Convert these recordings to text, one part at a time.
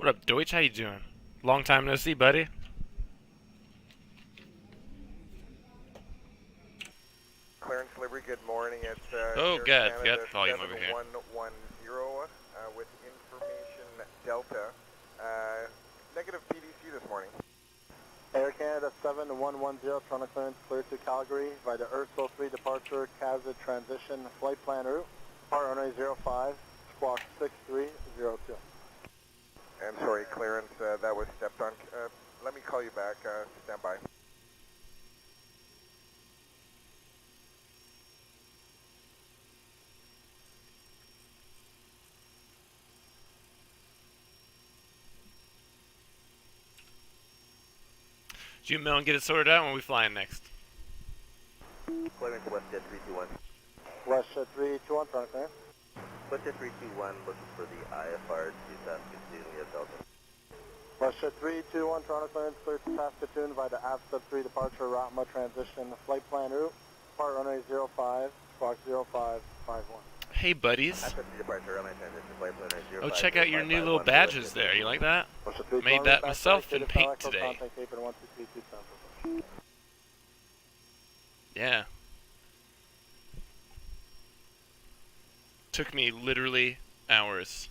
What up, Deutsch? How you doing? Long time no see, buddy. Clarence Liberty, good morning. It's Oh, Air God, Canada got volume over here. 7110 with information Delta. Negative PDC this morning. Air Canada 7110, Toronto clearance clear to Calgary via the Urso 3 departure, Ksfo transition, flight plan route, part runway 05, squawk 6302. I'm sorry, clearance, that was stepped on. Let me call you back. Stand by. Did you mail and get it sorted out when we flying next? Clearance WestJet 321. WestJet 321, Toronto clearance. WestJet 321 looking for the IFR to Saskatoon via Delta. WestJet 321, Toronto clearance clear to Saskatoon via the AV 3 departure, Ratma transition, flight plan route, part runway 05, squawk 0551. Hey, buddies. AV 3 departure, runway transition, flight plan route 05. Oh, check out your new little badges there. You like that? Made that myself in paint today. Yeah. Took me literally hours.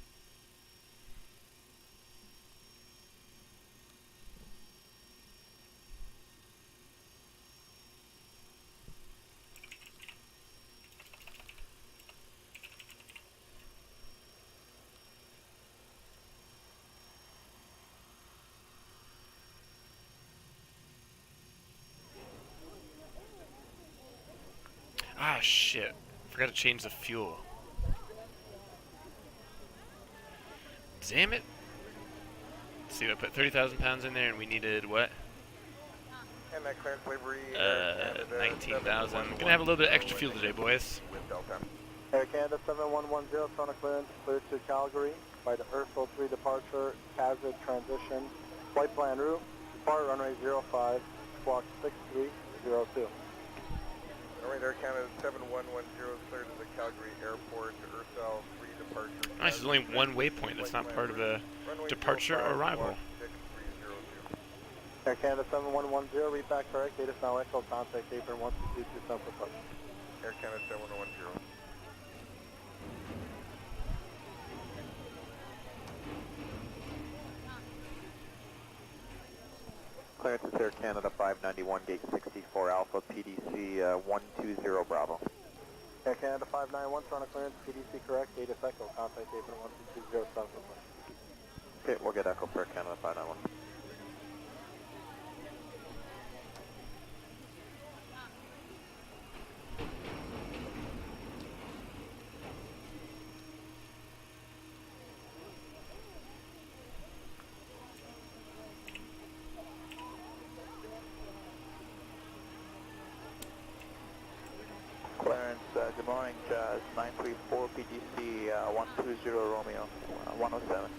Ah, shit. Forgot to change the fuel. Damn it. Let's see, I put 30,000 pounds in there and we needed what? And that Clarence Liberty, 19,000. Gonna have a little bit of extra fuel today, boys. with Delta. Air Canada 7110, Toronto clearance clear to Calgary by the Urso 3 departure, Ksfo transition, flight plan route, part runway 05, squawk 6302. Alright, Air Canada 7110 clear to the Calgary Airport, Ursal 3 departure. Nice, there's only one waypoint that's not part of a departure or arrival. Air Canada 7110, read back correct, data now echo, contact apron 1227 for push. Air Canada 7110. Clearance is Air Canada 591, gate 64 Alpha, PDC 120 Bravo. Air Canada 591, Toronto clearance, PDC correct, data echo, contact apron 1227 for push. Okay, we'll get echo for Air Canada 591. Clarence, good morning, Jazz 934 PGC 120 Romeo 107.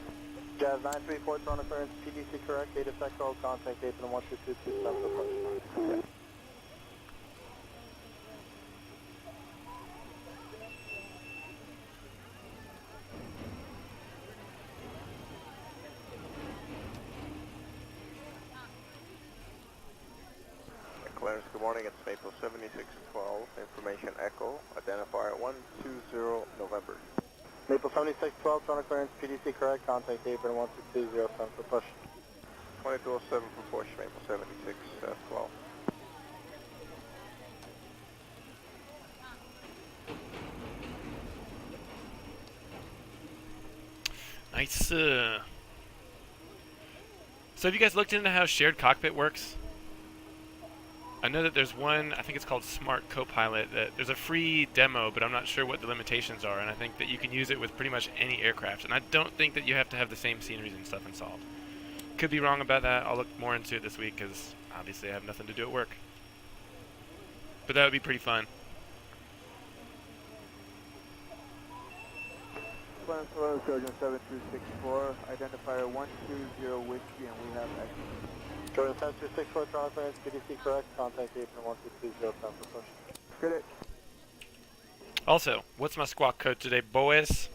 Jazz 934, Toronto clearance, PDC correct, data echo, contact apron 12227 for push. Okay. Clarence, good morning. It's Maple 7612. Information Echo. Identifier 120 November. Maple 7612, Toronto clearance, PDC correct, contact apron 12207 for push. 2207 for push. Maple 7612. Nice. So have you guys looked into how shared cockpit works? I know that there's one, I think it's called Smart Copilot, that there's a free demo, but I'm not sure what the limitations are, and I think that you can use it with pretty much any aircraft, and I don't think that you have to have the same sceneries and stuff installed. Could be wrong about that. I'll look more into it this week, because obviously I have nothing to do at work. But that would be pretty fun. Clarence Royal Surgeon 7364, identifier 120 Whiskey, and we have exit. Jordan 7264, Toronto clearance, PDC correct, contact apron 12207 for push. Good it. Also, what's my squawk code today, boys?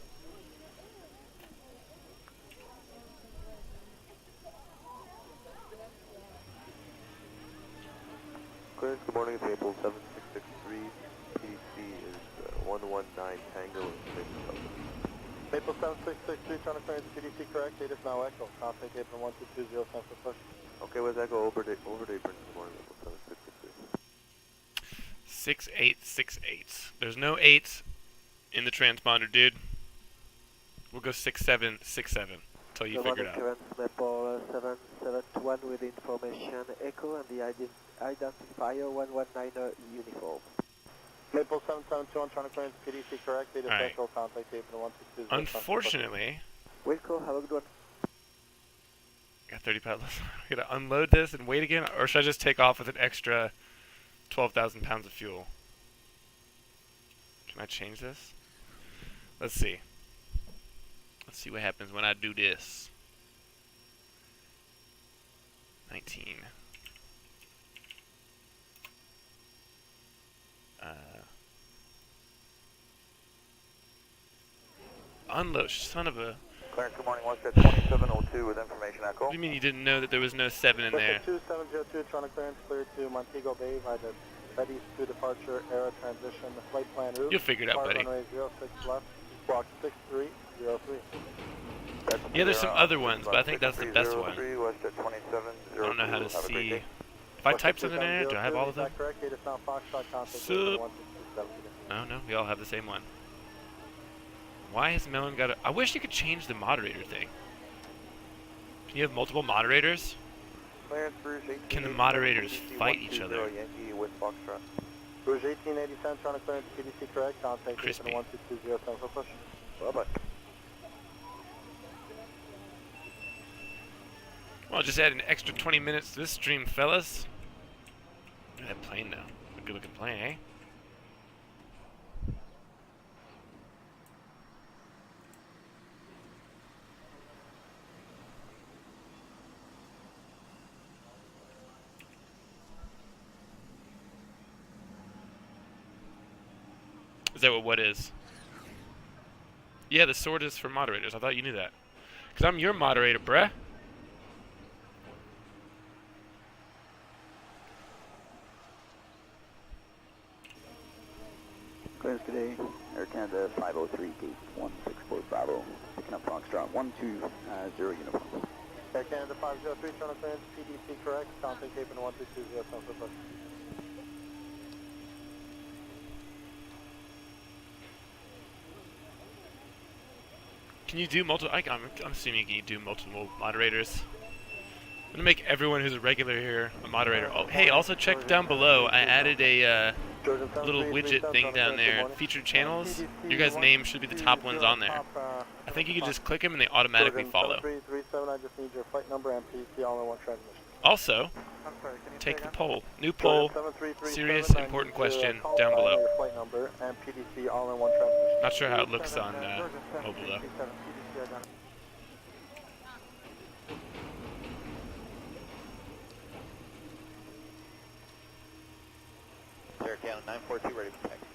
119 Tango in Maple Maple 7663, trying to clearance PDC correct, date is now Echo. Contact apron 1220, send for push. Okay, with Echo over to apron this morning, Maple 7663. 6868. There's no 8 in the transponder, dude. We'll go 6767 until you figure it out. Maple 7721 with information Echo and the identifier 119 uniform. Maple 7721, trying to clearance PDC correct, date is Alright. Echo. Contact apron 1220. Unfortunately, Wilco, have a good one. I got 30 pounds. I gotta unload this and wait again, or should I just take off with an extra 12,000 pounds of fuel? Can I change this? Let's see. Let's see what happens when I do this. 19. Unload, son of a... Clarence, good morning, Westjet 2702 with information Echo. What do you mean you didn't know that there was no 7 in there? 2702, trying to clearance clear to Montego Bay by the ready to departure era transition flight plan route. You'll figure it out, buddy. Runway 06 left, squawk 6303. Yeah, there's some other ones, but I think that's the best one. Westjet 2702. I don't know how to Have a great see. day. If I type something in there, do I have all of them? Correct, date is now Foxtrot, contact Sup? 1627. No, no, we all have the same one. Why has Melon got a... I wish you could change the moderator thing. Can you have multiple moderators? Clarence, Bruce 18, Can the moderators fight each other? Yankee with Foxtrot. Rouge 1887, trying to clearance PDC correct, contact Crispy. 1220, send for push. Bye-bye. Well, just add an extra 20 minutes to this stream, fellas. Look at that plane, though. A good-looking plane, eh? Is that what is? Yeah, the sword is for moderators. I thought you knew that. Because I'm your moderator, bruh. Clearance today, Air Canada 503, gate 164 Bravo, picking up Foxtrot 120 uniform. Air Canada 503, trying to clearance PDC correct, contact apron 1220, send for push. Can you do multiple? I'm assuming you can do multiple moderators. I'm gonna make everyone who's a regular here a moderator. Oh, hey, also check down below. I added a little widget thing down there. Featured channels. Your guys' names should be the top ones on there. I think you can just click them and they automatically follow. 7337, I just need your flight number and PDC all in one transmission. Also, take the poll. New poll. Serious, important question down below. Your flight number and PDC all in one transmission. Not sure how it looks on mobile though. Air Canada 942 ready for taxi.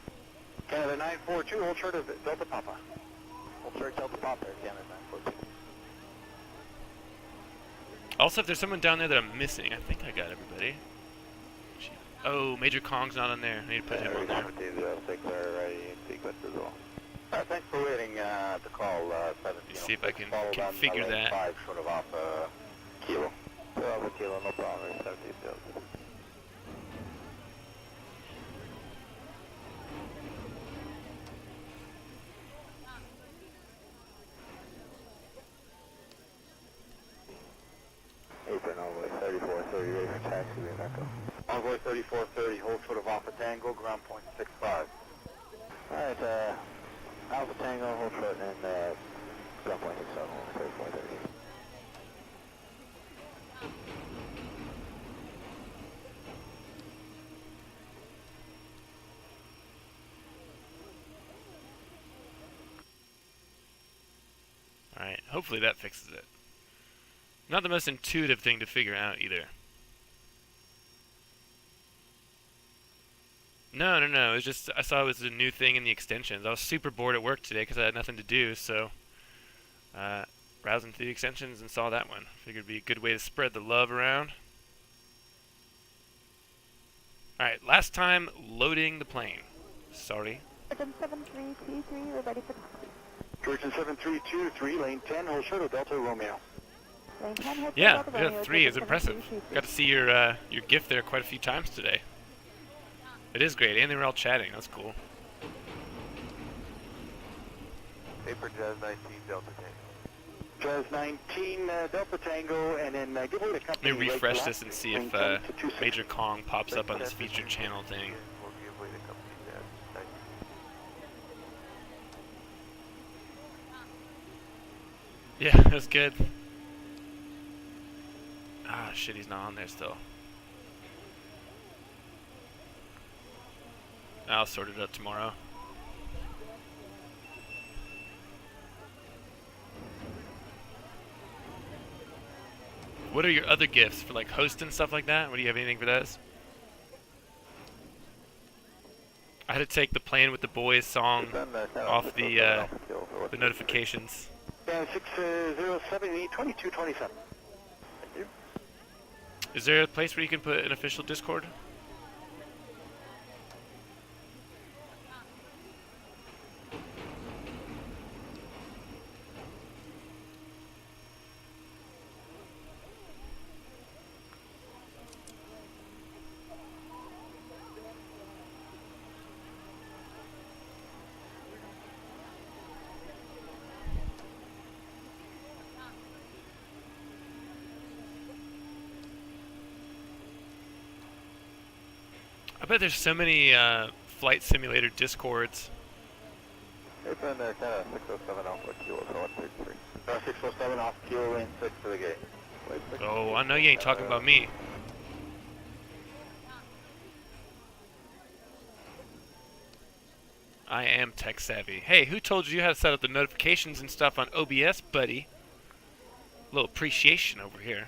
Canada 942, hold short of Delta Papa. Hold short Delta Papa, Air Canada 942. Also, if there's someone down there that I'm missing, I think I got everybody. Oh, Major Kong's not on there. I need to put him on there. Ready in sequence as well. Thanks for waiting the call, 7. Let's see if I can configure that. 5 short of off Kilo. Bravo Kilo, no problem. 70 field. Apron Envoy 3430, ready for taxi in Echo. Envoy 3430, hold short of Alpha Tango, ground point 65. Alright, Alpha Tango, hold short, and ground point 67, 3430. Alright, hopefully that fixes it. Not the most intuitive thing to figure out either. No, it's just I saw it was a new thing in the extensions. I was super bored at work today because I had nothing to do, so browsing through the extensions and saw that one. Figured it'd be a good way to spread the love around. Alright, last time loading the plane. Sorry. Georgian 7323, we're ready for taxi. Georgian 7323, lane 10, hold short of Delta Romeo. Lane 10, hold Yeah, Delta yeah, Romeo, 3 is Georgian impressive. 7323. Got to see your gift there quite a few times today. It is great, and they were all chatting. That's cool. Paper Jazz 19 Delta Tango. Jazz 19, Delta Tango, and then give away the company. Let me refresh right this and see if lane 10 to 26. Major Kong pops up on this featured channel thing. We'll give away the company Jazz 19. Yeah, that's good. Ah, shit, he's not on there still. I'll sort it out tomorrow. What are your other gifts for like host and stuff like that? What do you have anything for those? I had to take the Playing with the Boys song off the notifications. Yeah, 607, 2227. Thank you. Is there a place where you can put an official Discord? I bet there's so many flight simulator discords. Hey, friend, Canada 607 Alpha Kilo, 133. 607 off Kilo, lane 6 to the gate. Oh, I know you ain't talking about me. I am tech savvy. Hey, who told you how to set up the notifications and stuff on OBS, buddy? A little appreciation over here.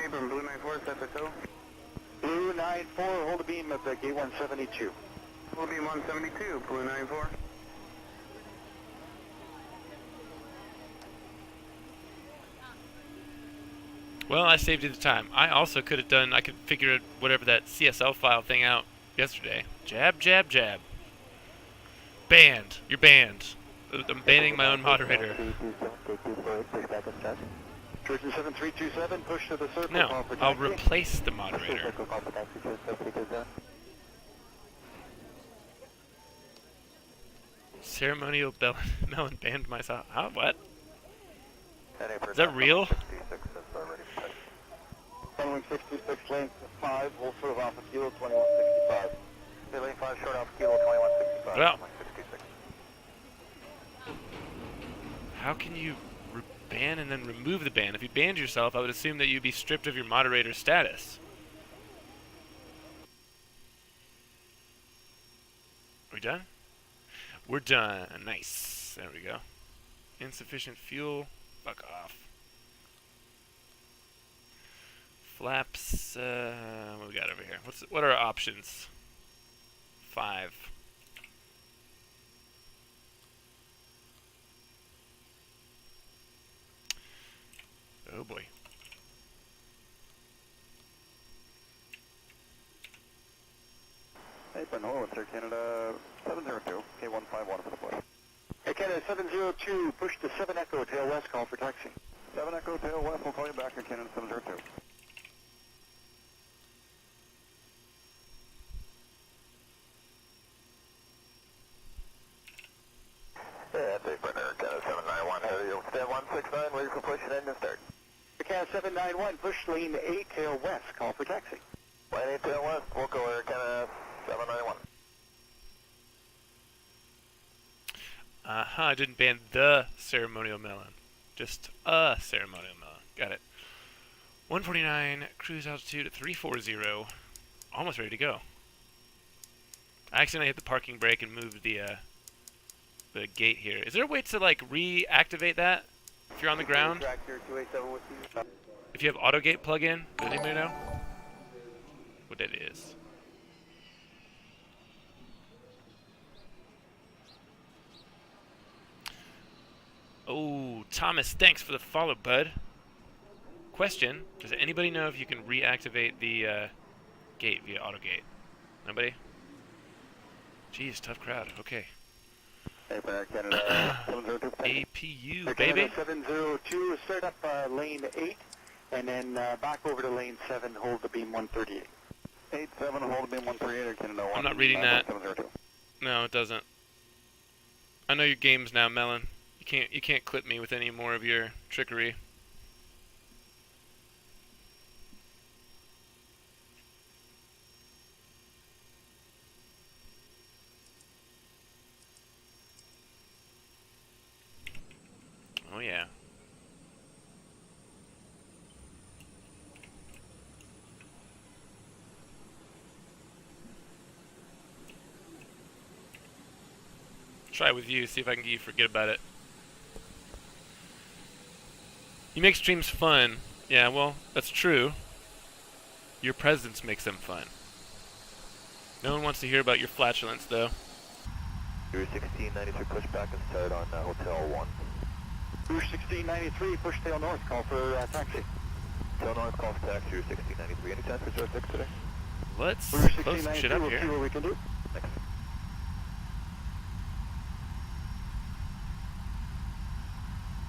Abram, Blue 94, set the tow. Blue 94, hold the beam at the gate 172. Hold beam 172, Blue 94. Well, I saved you the time. I also could have done, I could figure whatever that CSL file thing out yesterday. Jab, jab, jab. Banned. You're banned. I'm banning my own moderator. Georgian 7327, push to the circle. No, I'll replace the moderator. Ceremonial melon banned myself. Huh? What? Is that real? 66, lane 5, hold short of Alpha Kilo, 2165. Hey, lane 5, short Alpha Kilo, 2165. Well. 66. How can you ban and then remove the ban? If you banned yourself, I would assume that you'd be stripped of your moderator status. Are we done? We're done. Nice. There we go. Insufficient fuel. Fuck off. Flaps. What we got over here? What are our options? 5. Oh boy. Hey, Ben Holland, Air Canada 702, K151 for the push. Air Canada 702, push to 7 Echo, tail west, call for taxi. 7 Echo, tail west, we'll call you back, Air Canada 702. Yeah, take for Air Canada 791, heavy, you'll stand 169, ready for push and engine start. Air Canada 791, push lane 8, tail west, call for taxi. Lane 8, tail west, we'll go Air Canada 791. I didn't ban the ceremonial melon. Just a ceremonial melon. Got it. 149, cruise altitude at 340. Almost ready to go. I accidentally hit the parking brake and moved the gate here. Is there a way to like reactivate that if you're on the ground? If you have auto gate plug-in, does anybody know what that is? Thomas, thanks for the follow, bud. Question, does anybody know if you can reactivate the gate via autogate? Nobody? Jeez, tough crowd. Okay. Air Canada 702. APU, baby. 702, start up lane 8, and then back over to lane 7, hold the beam 138. 87, hold beam 138, Air Canada 1. I'm not reading that. 702. No, it doesn't. I know your games now, Melon. You can't clip me with any more of your trickery. Oh yeah. Try it with you, see if I can get you to forget about it. You make streams fun. Yeah, well, that's true. Your presence makes them fun. No one wants to hear about your flatulence, though. Rouge 1693, push back and start on Hotel 1. Rouge 1693, push tail north, call for taxi. Tail north, call for taxi, Rouge 1693. Any time for 06 today? Let's Rouge close some shit 1693, up we'll see here. what we can do. Thanks.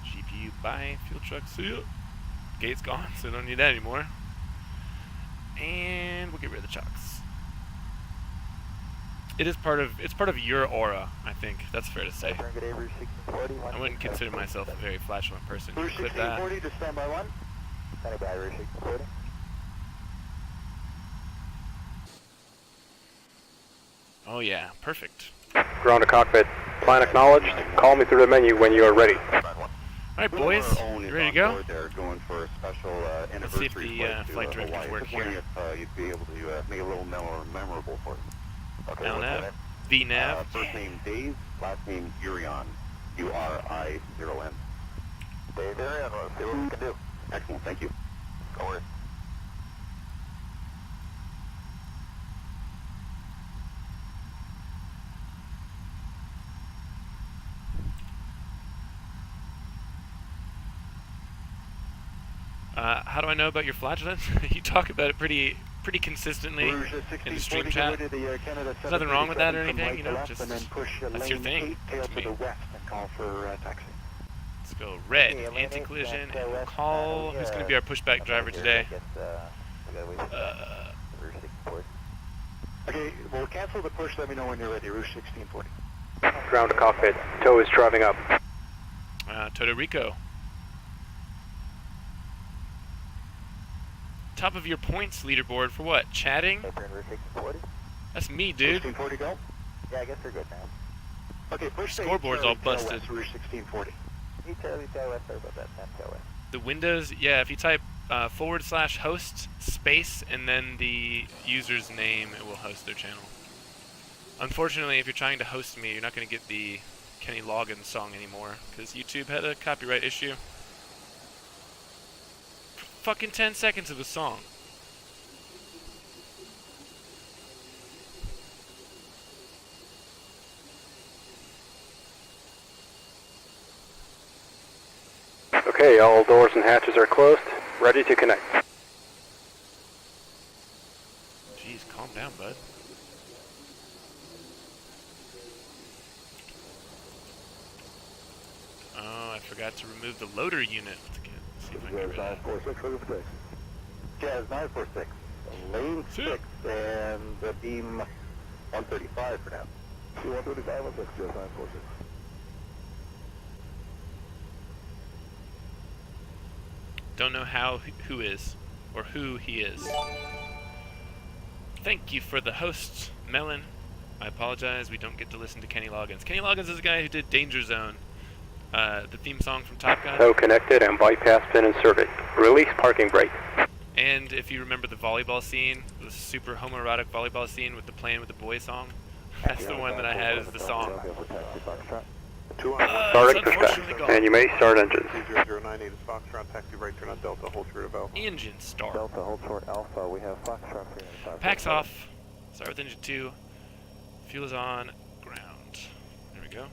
GPU, bye. Fuel truck, see ya. Gate's gone, so I don't need that anymore. And we'll get rid of the chocks. It's part of your aura, I think. That's fair to say. Good day, Rouge 1640. I wouldn't consider myself a very flatulent person. Rouge Clip that. 1640 to standby 1. Standing by, Rouge 1640. Oh yeah, perfect. Ground to cockpit. Plan acknowledged. Call me through the menu when you are ready. Alright, boys. You ready to go? They're going for a special Let's see if the flight directives work here. If you'd be able to make it a little more memorable for them. Okay, LNAV, VNAV. First name Dave, last name Urion. U-R-I-0-N. Dave Arion, let's see what we can do. Excellent, thank you. Don't worry. How do I know about your flatulence? You talk about it pretty consistently in the stream chat. There's nothing wrong with that or anything, you know, just that's your thing. Tail To to me. the west and call for taxi. Let's go red, anti-collision, and we'll call, who's going to be our pushback driver today? Okay, we'll cancel the push, let me know when you're ready, Rouge 1640. Ground to cockpit. Tow is driving up. Toto Rico. Top of your points leaderboard for what? Chatting? Rouge 1640. That's me, dude. 1640 go? Yeah, I guess we're good now. Okay, push the Scoreboard's all busted. West, Rouge 1640. Tail west, sorry about that, 10 tail west. The Windows, yeah, if you type /host space and then the user's name, it will host their channel. Unfortunately, if you're trying to host me, you're not going to get the Kenny Loggins song anymore, because YouTube had a copyright issue. Fucking 10 seconds of a song. Okay, all doors and hatches are closed. Ready to connect. Jeez, calm down, bud. Oh, I forgot to remove the loader unit. Let's see if I can get rid of that. 946. Jazz 946. Lane 6 and the beam 135 for now. 135 on 6, Jazz 946. Don't know how, who is, or who he is. Thank you for the host, Melon. I apologize, we don't get to listen to Kenny Loggins. Kenny Loggins is the guy who did Danger Zone, the theme song from Top Gun. Tow connected and bypass pin inserted. Release parking brake. And if you remember the volleyball scene, the super homoerotic volleyball scene with the Playing with the Boy song, that's the one that I had as the song. Start It's unfortunately exercise, gone. and you may start engines. 0098 is Foxtrot, taxi right turn on Delta, hold short of Alpha. Engine start. Delta, hold short Alpha, we have Foxtrot here in 5. Packs off. Start with engine 2. Fuel is on. Ground. There we go.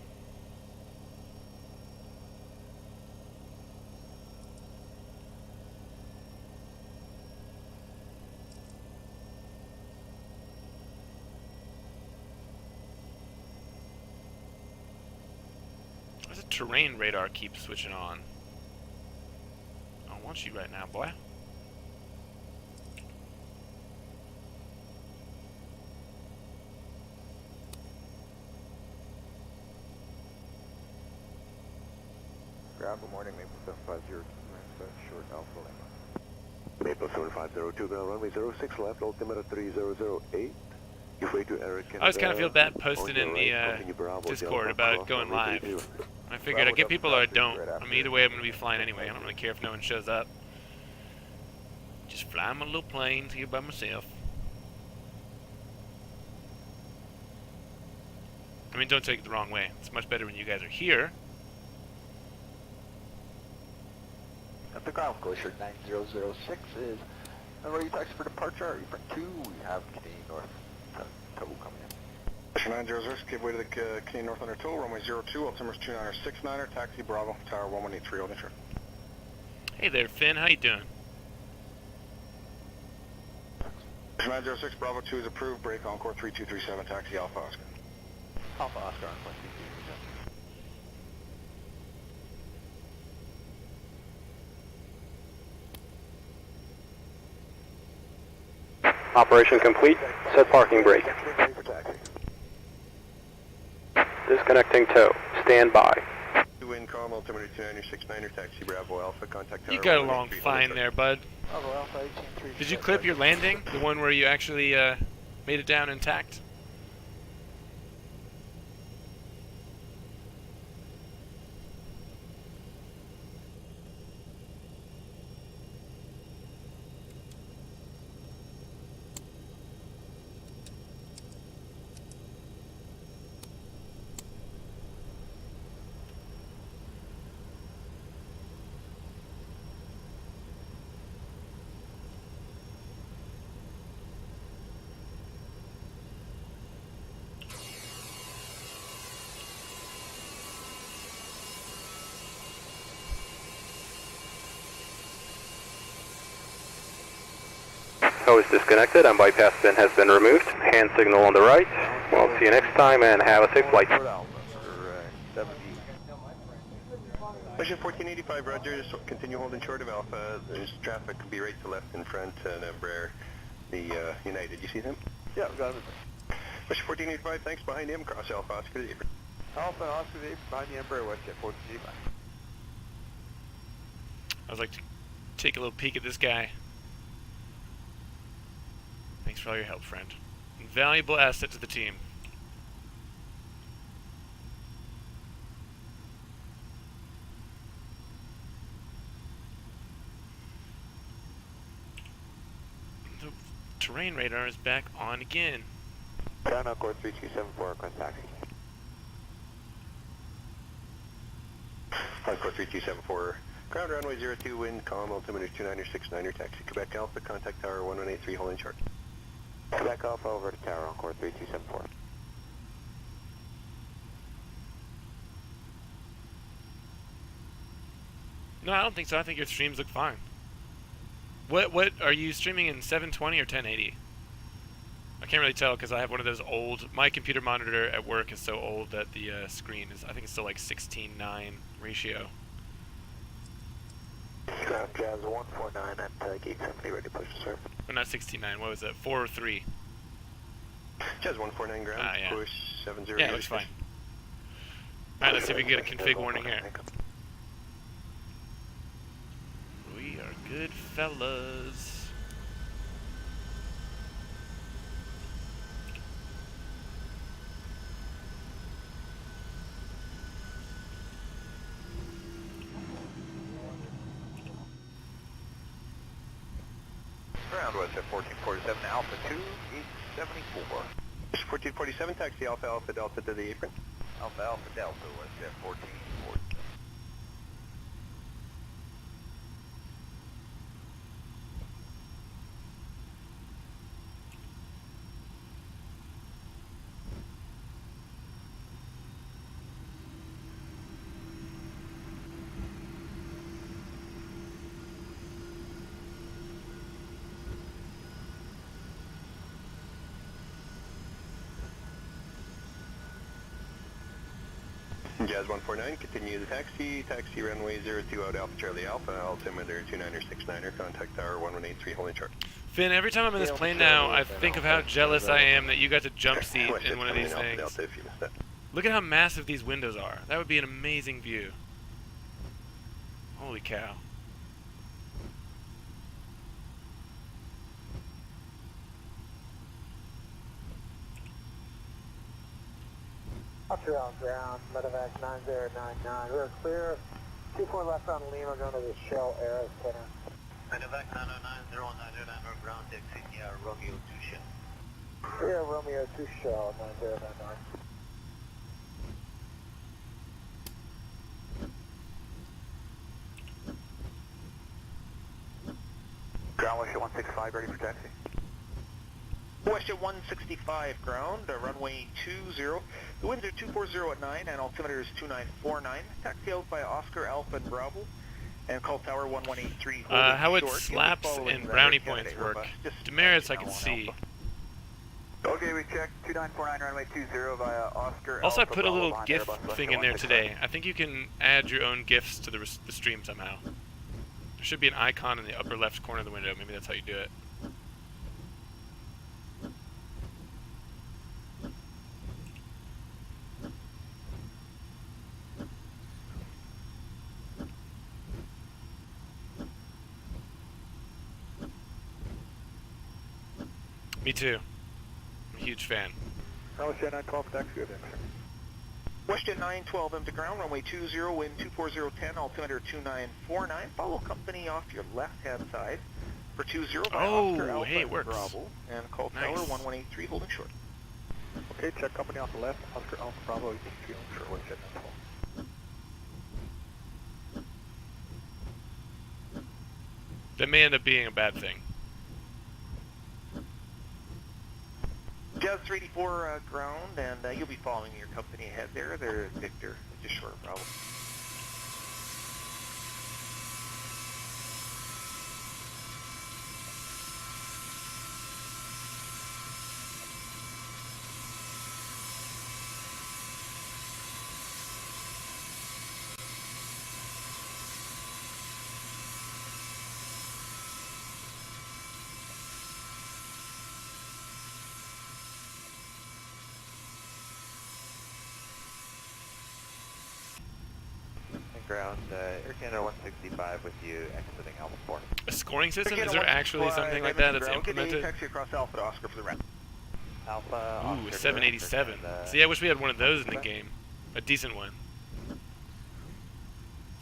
terrain radar keeps switching on? I don't want you right now, boy. Ground, good morning, Maple 750, short Alpha Lima. Maple 7502, ground runway 06 left, altimeter 3008. You're free to Eric. I always kind of feel bad posting in the Discord about going live. I figured I'd get people or I don't. I mean, either way I'm going to be flying anyway. I don't really care if no one shows up. Just fly my little planes here by myself. I mean, don't take it the wrong way. It's much better when you guys are here. At the ground, Glacier 9006 is ready taxi for departure. Apron 2, we have Canadian North tow coming in. Glacier 906, give way to the Canadian North under tow, runway 02, altimeter 2969er, taxi Bravo, tower 1183, holding short. Hey there, Finn. How you doing? Glacier 906, Bravo 2 is approved, break Encore 3237, taxi Alpha Oscar. Alpha Oscar on 2237. Operation complete. Set parking brake. Disconnecting tow. Stand by. Wind calm, altimeter 2969er, taxi Bravo Alpha, contact tower. You got along fine there, bud. Bravo Alpha 183. Did you clip your landing? The one where you actually made it down intact? Tow is disconnected and bypass bin has been removed. Hand signal on the right. We'll see you next time and have a safe flight. Mission 1485, roger, just continue holding short of Alpha. There's traffic, could be right to left in front, and Embraer, the United. You see them? Yeah, we got it. Mission 1485, thanks, behind him, cross Alpha Oscar to the apron. Alpha Oscar, behind the Embraer, West Jet 1485. I was like to take a little peek at this guy. Thanks for all your help, friend. Invaluable asset to the team. The terrain radar is back on again. Ground Encore 3274, request taxi. Encore 3274, ground runway 02, wind calm, altimeter 2969er, taxi Quebec Alpha, contact tower 1183, holding short. Quebec Alpha over to tower, Encore 3274. No, I don't think so. I think your streams look fine. What are you streaming in 720 or 1080? I can't really tell because I have one of those old. My computer monitor at work is so old that the screen is. I think it's still like 16:9 ratio. Ground Jazz 149 at gate 70, ready to push to surf. Well, not 16:9. What was it? 4 or 3? Jazz 149 ground, yeah. push 70. Yeah, it looks fine. Alright, let's see if we can get a config warning here. We are good fellas. Ground was at 1447, Alpha 2, 874. 1447, taxi Alpha Alpha Delta to the apron. Alpha Alpha Delta was at 1447. Jazz 149, continue the taxi. Taxi runway 02 out Alpha Charlie Alpha, altimeter 29er69er, contact tower 1183, holding short. Finn, every time I'm in this plane now, I think of how jealous I am that you got to jump seat in one of these things. Look at how massive these windows are. That would be an amazing view. Holy cow. Officer on ground, medevac 9099. We're clear. 24 left on Lima, going to the Shell Air Center. Medevac 90909 on ground, taxi Romeo 2 Shell. Clear Romeo 2 Shell 9099. Ground West 165, ready for taxi. West at 165 ground, runway 20. The winds are 240 at 9 and altimeter is 2949. Taxi out by Oscar Alpha and Bravo and call tower 1183. How would slaps and brownie points work? Demerits I can see. Okay, we checked 2949 runway 20 via Oscar Also, I Alpha put a little Bravo, GIF Airbus thing in there today. I think you can add your own GIFs to the stream somehow. There should be an icon in the upper left corner of the window. Maybe that's how you do it. Me too. I'm a huge fan. West Jet 912, taxi good action. Westjet 912 into ground, runway 20, wind 24010, altimeter 2949. Follow company off your left-hand side for 20 by Oscar Alpha hey, it works. Bravo, and call tower 1183, holding short. Okay, check company off the left, Oscar Alpha Bravo 83, short West Jet 912. That may end up being a bad thing. Jazz 384 ground, and you'll be following your company ahead there. There's Victor, just short of Bravo. Ground, Air Canada 165 with you, exiting Alpha 4. A scoring system? Is there actually something like that that's implemented? Taxi across Alpha to Oscar for the rest. Alpha, Ooh, a 787. See, I wish we had one of those in the game. A decent one.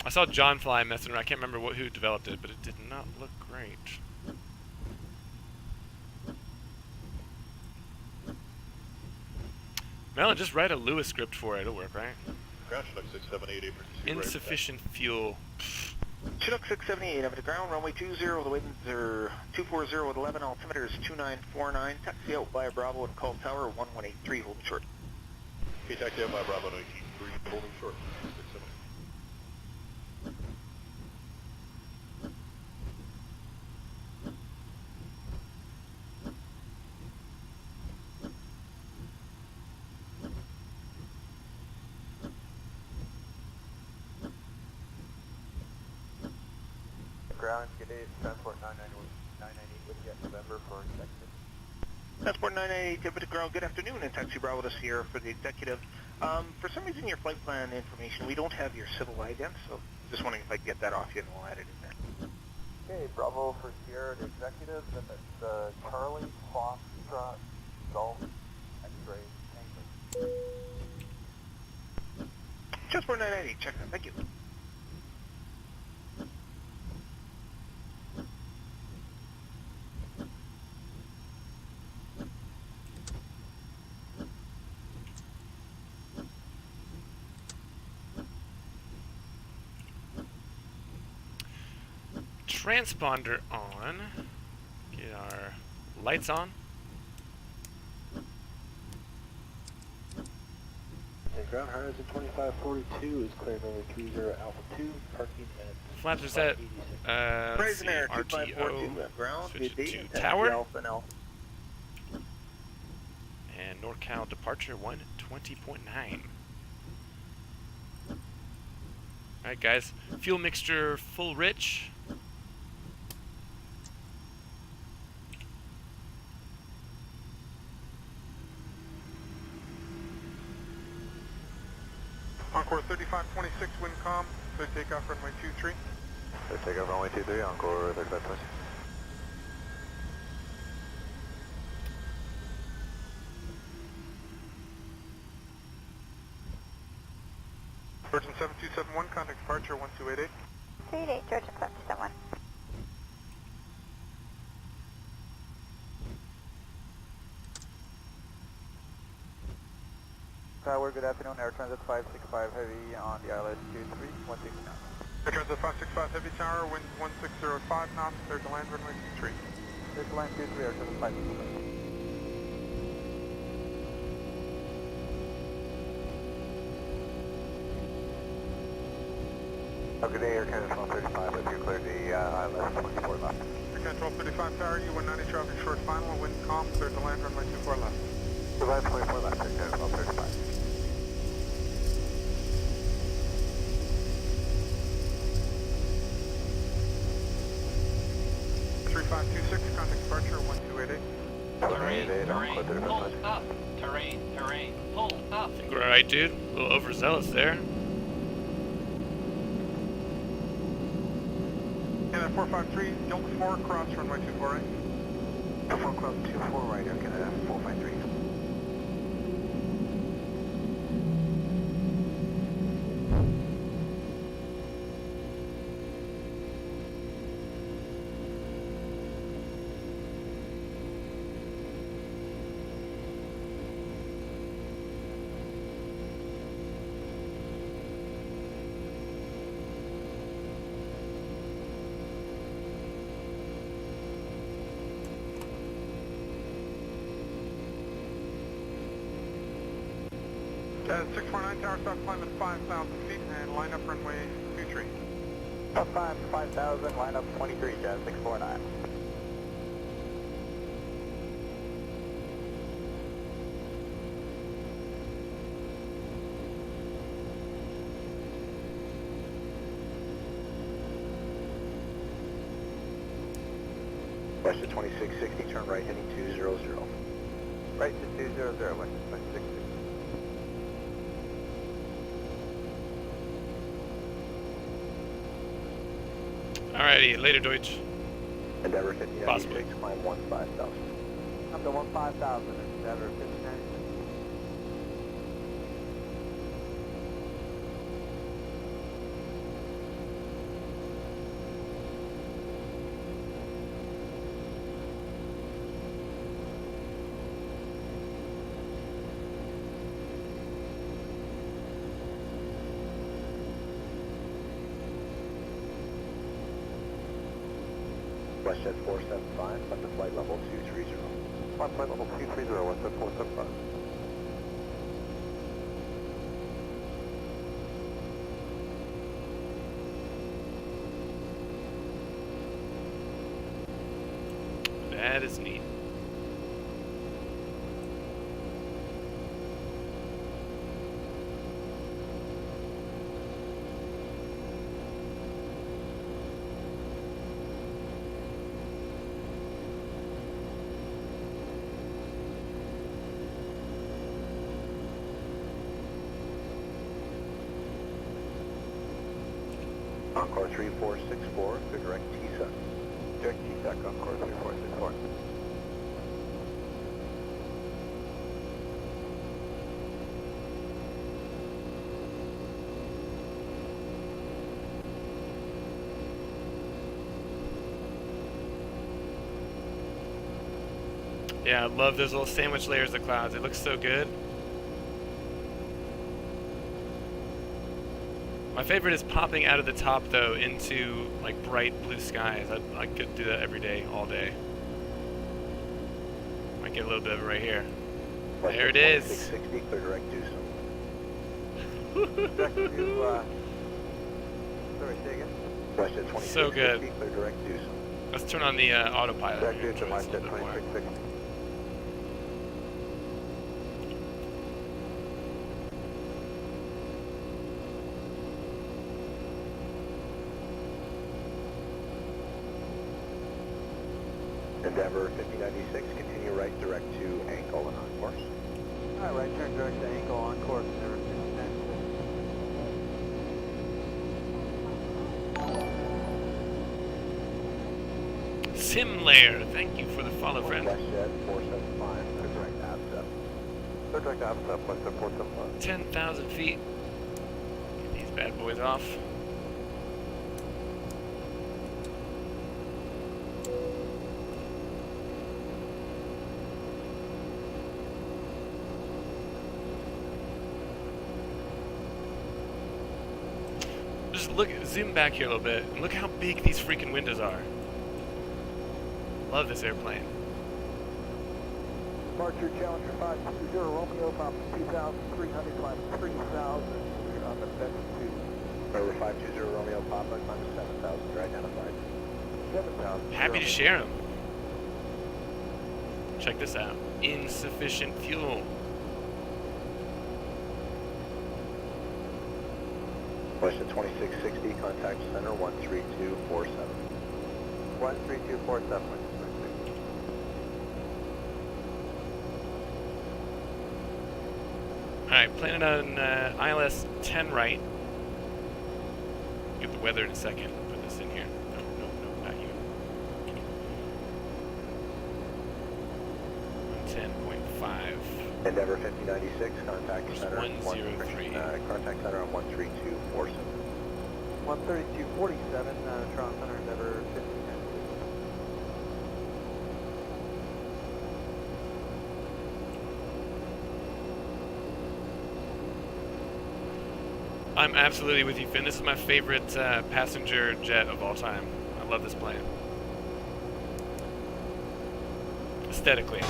I saw John Fly messing around. I can't remember who developed it, but it did not look great. Melon, just write a Lewis script for it. It'll work, right? Chinook 678, Insufficient fuel. Chinook 678, over the ground, runway 20, the winds are 240 with 11, altimeter is 2949. Taxi out by Bravo and call tower 1183, holding short. Okay, taxi out by Bravo 183, holding short. 678. Ground, good day, Transport 998 with Jet November for executive. Transport 998, over the ground, good afternoon, and Taxi Bravo to Sierra for the executive. For some reason, your flight plan information, we don't have your civil ident, so just wondering if I can get that off you and we'll add it in there. Okay, Bravo for Sierra, the executive, and it's Charlie, Foxtrot, Golf, X-Ray, Tango. Transport 998, check that, thank you. Transponder on. Get our lights on. And ground horizon 2542 is clear over 30 Alpha 2, parking at Flaps are set. Let's see, Air RTO. 2542, ground, Switch it good to day, tower. Alpha and Alpha. And NorCal departure 120.9. Alright guys, fuel mixture full rich. Encore 3526, wind calm, clear takeoff runway 23. Clear takeoff runway 23, Encore 3526. Virgin 7271, contact departure 1288. 38, Georgia 771. Tower, good afternoon. Air Transit 565 Heavy on the ILS 23, 169. Air Transit 565 Heavy Tower, wind 1605 knots, clear to land runway 23. Clear to land 23, Air Transit 565. Good day, Air Canada 1235, if you're clear the ILS 24 left. Air Canada 1235 Tower, U190 traffic short final, wind calm, clear to land runway 24 left. Goodbye, 24 left, Air Canada 1235. 3526, contact departure 1288. Terrain, pull up. Terrain, pull up. I think we're alright, dude. A little overzealous there. Canada 453, Delta 4, cross runway 24 right. Delta 4 cross 24 right, Air Canada 453. Canada 649 Tower, stop climb at 5,000 feet and line up runway 23. Top 5,000, line up 23, Jazz 649. West of 2660, turn right heading 200. Right to 200, West 2660. Alrighty, later Deutsch. Endeavour 5096, climb 15,000. Up to 15,000, Endeavour 59. WestJet 475, left of flight level 230. Left flight level 230, WestJet 475. That is neat. Encore 3464, good direct TSEC. Direct TSEC, Encore 3464. Yeah, I love those little sandwich layers of clouds. It looks so good. My favorite is popping out of the top though into like bright blue skies. I could do that every day, all day. Might get a little bit of it right here. There it is. 660, clear direct deuce. Direct to, sorry, say again? WestJet 2660, So good. clear direct deuce. Let's turn on the autopilot. Direct here, deuce to enjoy this a WestJet little bit more. 2660. Endeavor 5096, continue right direct to Ankle and on course. Alright, right turn direct to Ankle on course, Endeavor 5096. Simlair, thank you for the follow, friend. WestJet 475, clear direct ABSEP. Clear direct ABSEP, WestJet 475. 10,000 feet. Get these bad boys off. Just look, zoom back here a little bit, and look how big these freaking windows are. Love this airplane. Departure Challenger 520 Romeo, about 2,300, climb 3,000. You're on the best two. Over 520 Romeo Papa, climb to 7,000, you're identified. 7,000. Happy to share them. Check this out. Insufficient fuel. WestJet 2660, contact center 13247. 13247. Alright, planning on ILS 10 right. Get the weather in a second. Put this in here. No, not you. 10.5. Endeavor 5096, contact center 103. Contact center on 13247. 13247, Toronto Center, Endeavor 5096. I'm absolutely with you, Finn. This is my favorite passenger jet of all time. I love this plane. Aesthetically.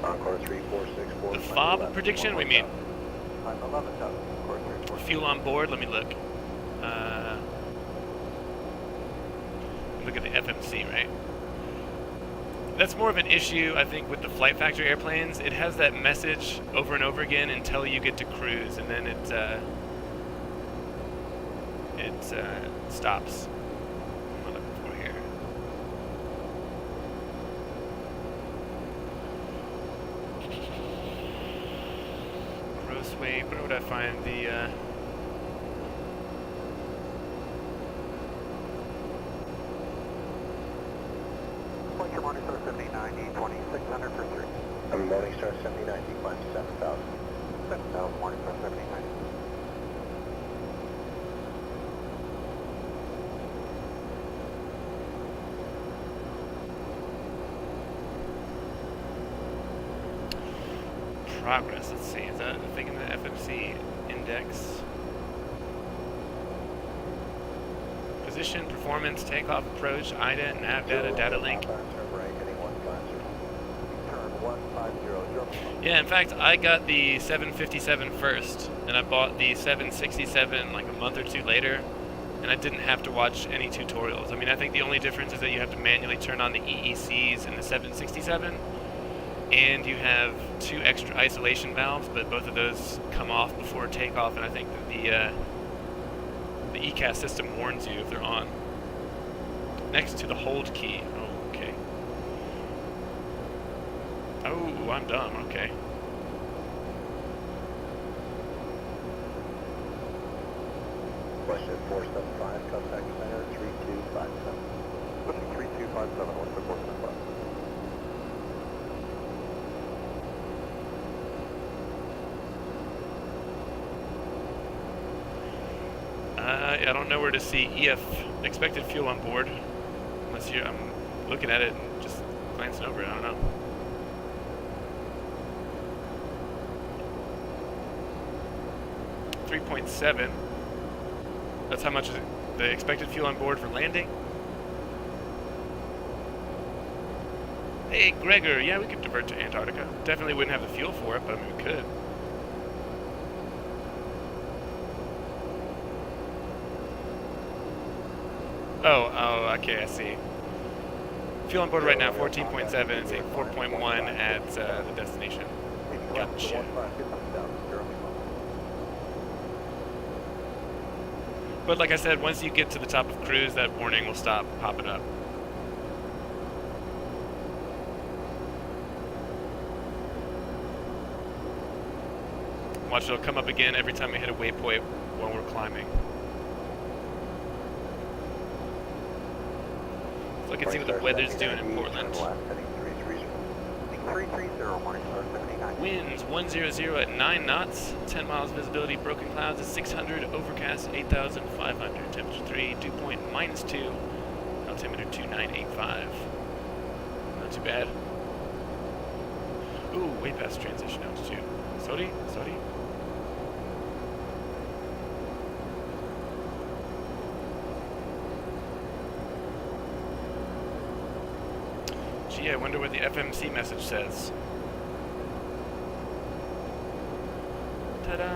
Encore 3464. The FOB prediction, we mean? I'm 11,000, Encore 3464. Fuel on board, let me look. Look at the FMC, right? That's more of an issue, I think, with the Flight Factory airplanes. It has that message over and over again until you get to cruise, and then it stops. What am I looking for here? Gross weight. Where would I find the? Point your Morningstar 7090, 2600 for 3. I'm Morningstar 7090, climb to 7,000. 7,000, Morningstar 7090. Progress. Let's see. Is that a thing in the FMC index? Position, performance, takeoff, approach, IDA, nav data, data link. Turn right, heading 150. Turn 150. Yeah, in fact, I got the 757 first, and I bought the 767 like a month or two later, and I didn't have to watch any tutorials. I mean, I think the only difference is that you have to manually turn on the EECs in the 767, and you have 2 extra isolation valves, but both of those come off before takeoff, and I think that the ECAS system warns you if they're on. Next to the hold key. Oh, okay. Oh, I'm dumb. Okay. WestJet 475, contact center 3257. Pushing 3257, what's the 475? I don't know where to see EF, expected fuel on board, unless I'm looking at it and just glancing over it. I don't know. $3.7. That's how much is the expected fuel on board for landing. Hey, Gregor. Yeah, we could divert to Antarctica. Definitely wouldn't have the fuel for it, but I mean, we could. Oh, okay, I see. Fuel on board right now, 14.7. It's a 4.1 at the destination. Gotcha. But like I said, once you get to the top of cruise, that warning will stop popping up. Watch, it'll come up again every time we hit a waypoint while we're climbing. So I can see what the weather's doing in Portland. Winds 100 at 9 knots, 10 miles visibility, broken clouds at 600, overcast 8,500, temperature 3, dew point -2, altimeter 2985. Not too bad. Ooh, way past transition altitude. Sorry. Gee, I wonder what the FMC message says. Ta-da!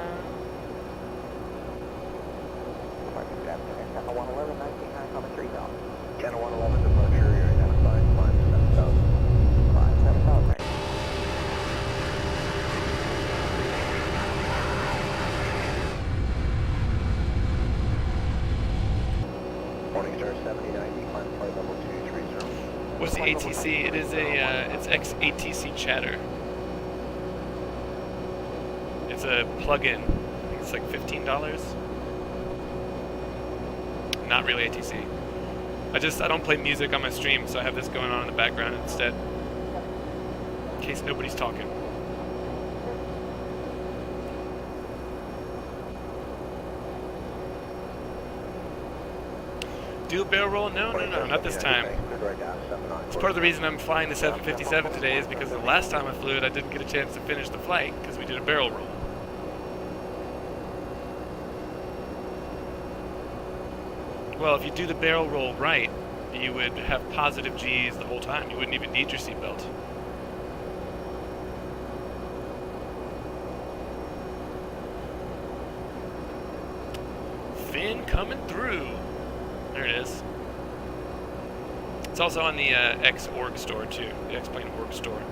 111, 19,9,3,000. 111 departure, you're identified, climb 7,000. Climb 7,000. Morningstar 7090, climb flight level 230. What's the ATC? It is it's XATC Chatter. It's a plug-in. I think it's like $15. Not really ATC. I don't play music on my stream, so I have this going on in the background instead, in case nobody's talking. Do a barrel roll? No, not this time. It's part of the reason I'm flying the 757 today is because the last time I flew it, I didn't get a chance to finish the flight because we did a barrel roll. Well, if you do the barrel roll right, you would have positive G's the whole time. You wouldn't even need your seatbelt. Fin coming through. There it is. It's also on the X-Org store too, the X-Plane Org store.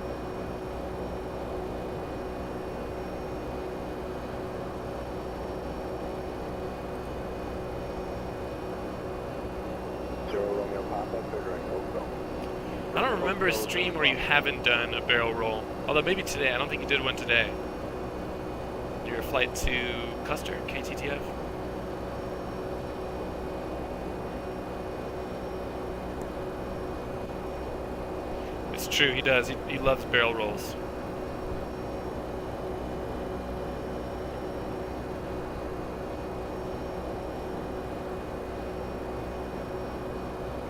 I don't remember a stream where you haven't done a barrel roll. Although maybe today. I don't think you did one today. Your flight to Custer, KTTF. It's true, he does. He loves barrel rolls.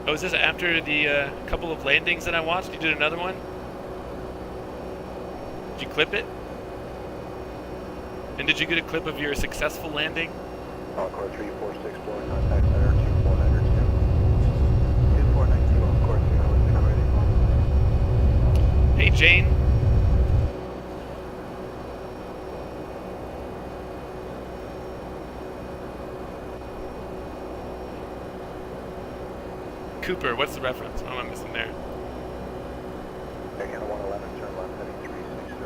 Oh, is this after the couple of landings that I watched? You did another one? Did you clip it? And did you get a clip of your successful landing? Encore 346, blowing contact center, 2492. 2492, Encore 346, ready. Hey, Jane. Cooper, what's the reference? What am I missing there? Canada 111, turn left heading 360.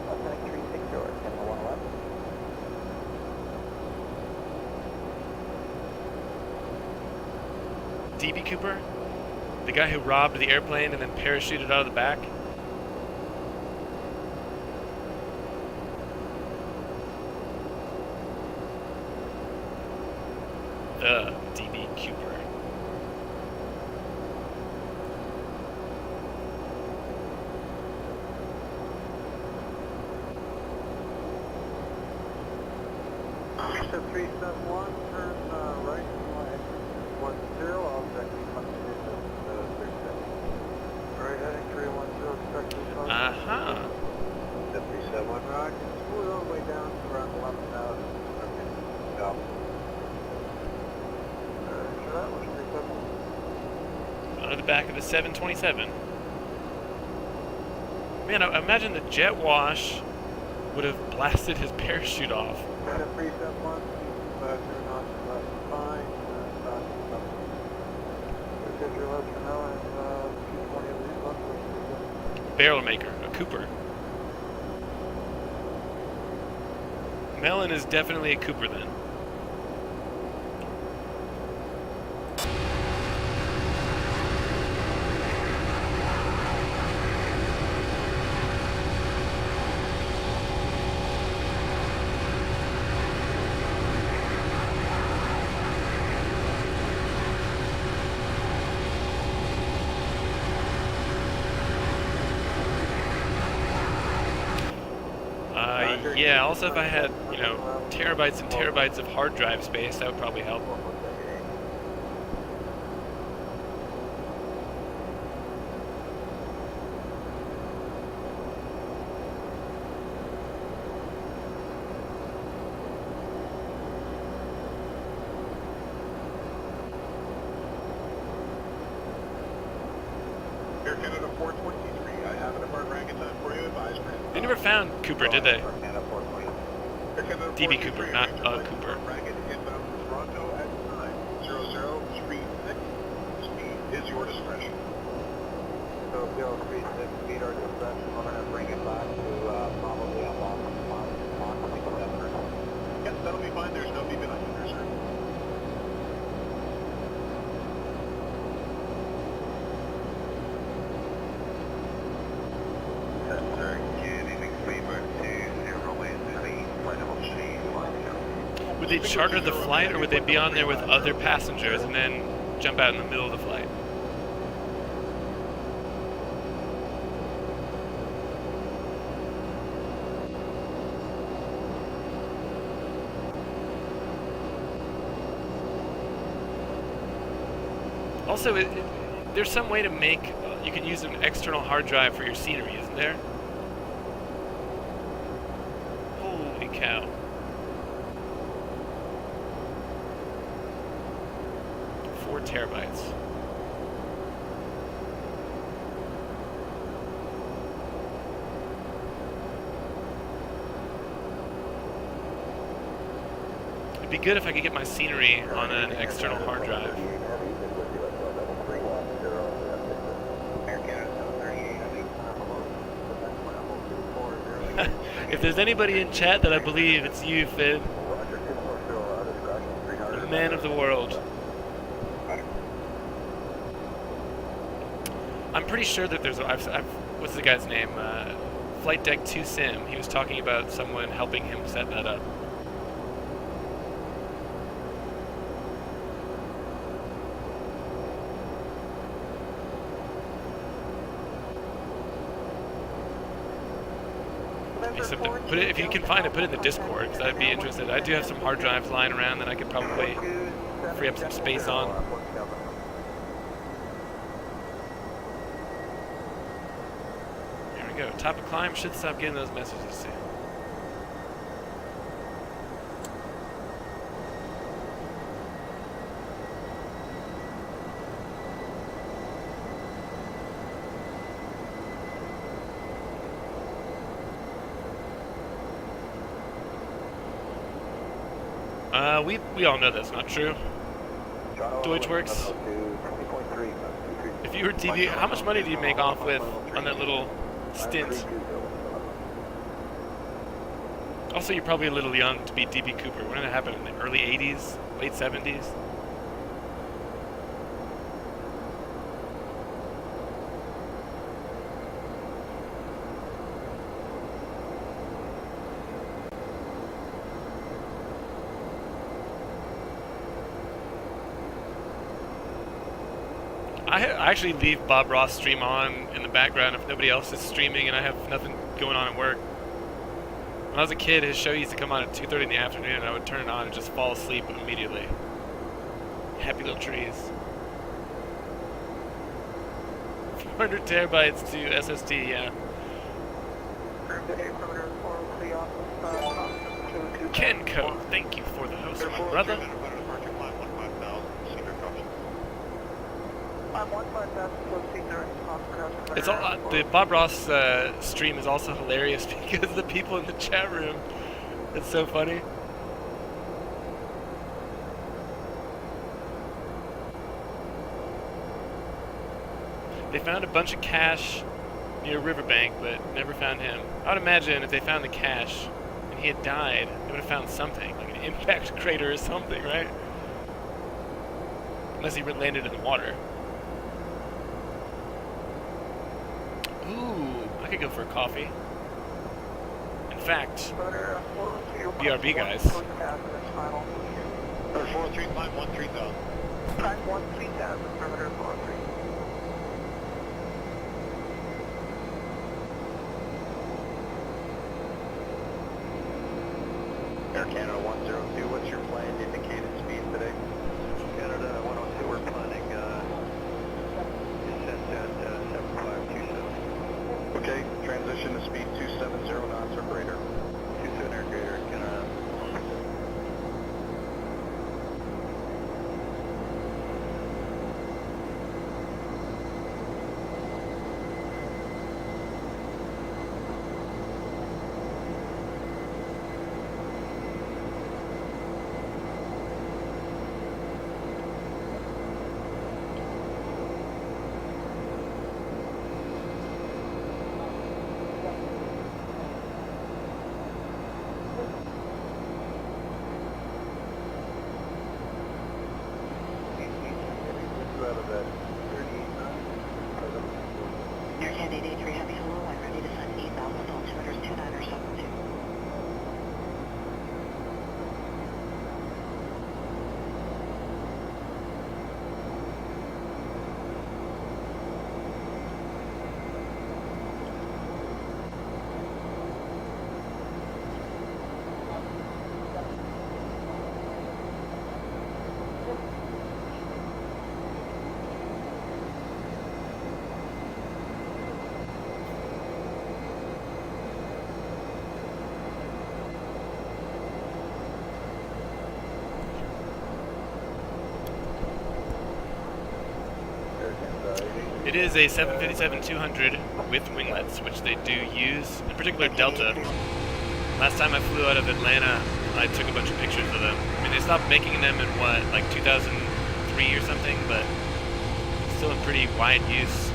Left heading 360, Canada 111. DB Cooper? The guy who robbed the airplane and then parachuted out of the back? DB Cooper. Step 371, turn right, 10, I'll check the condition, 37. Right heading 310, expect to come. Step 371, right, smooth all the way down to around 11,000. Okay, stop. Sure, that was 371. Under the back of the 727. Man, I imagine the jet wash would have blasted his parachute off. Step 371, 0 knots left, fine, stop. Schedule left for now is barrel maker, a Cooper. Melon is definitely a Cooper then. Yeah, also if I had, you know, terabytes and terabytes of hard drive space, that would probably help. Air Canada 423, I have an abort ranking time for you, advise me. They never found Cooper, did they? DB Cooper, not a Cooper. Inbound Toronto at 90036. Speed is your discretion. So 036, speed our discretion. We're going to bring it back to probably a Mach 27. Yes, that'll be fine. There's no beeping on you, sir. Sensor getting favor to 0 and 3, flight level change, Would they charter the flight, or would they be on there with other passengers and then jump out in the middle of the flight? Also, there's some way to make, you can use an external hard drive for your scenery, isn't there? Holy cow. Four terabytes. It'd be good if I could get my scenery on an external hard drive. If there's anybody in chat that I believe, it's you, Finn. The man of the world. I'm pretty sure that there's what's the guy's name? Flight Deck 2 Sim. He was talking about someone helping him set that up. Put it, if you can find it, put it in the Discord, because I'd be interested. I do have some hard drives lying around that I could probably free up some space on. There we go. Top of climb, should stop getting those messages soon. We all know that's not true. Deutschworks. If you were DB, how much money do you make off with on that little stint? Also, you're probably a little young to be DB Cooper. When did it happen? In the early 80s? Late 70s? I actually leave Bob Ross stream on in the background if nobody else is streaming and I have nothing going on at work. When I was a kid, his show used to come on at 2:30 in the afternoon, and I would turn it on and just fall asleep immediately. Happy little trees. 400 terabytes to SSD, yeah. Kenco, thank you for the host, my brother. It's all the Bob Ross stream is also hilarious because the people in the chat room. It's so funny. They found a bunch of cash near a riverbank, but never found him. I would imagine if they found the cache and he had died, they would have found something, like an impact crater or something, right? Unless he landed in the water. Ooh, I could go for a coffee. In fact, BRB guys. 43513,000. 513,000, perimeter 403. Air Canada 102, what's your planned indicated speed today? Canada 102, we're planning descent at 7527. Okay, transition to speed 270 knots or greater. 27 or greater, Canada. Aircan 883 Heavy Hello, I'm ready to send 8,000, altimeters 2972. It is a 757-200 with winglets, which they do use, in particular Delta. Last time I flew out of Atlanta, I took a bunch of pictures of them. I mean, they stopped making them in what, like 2003 or something, but still in pretty wide use.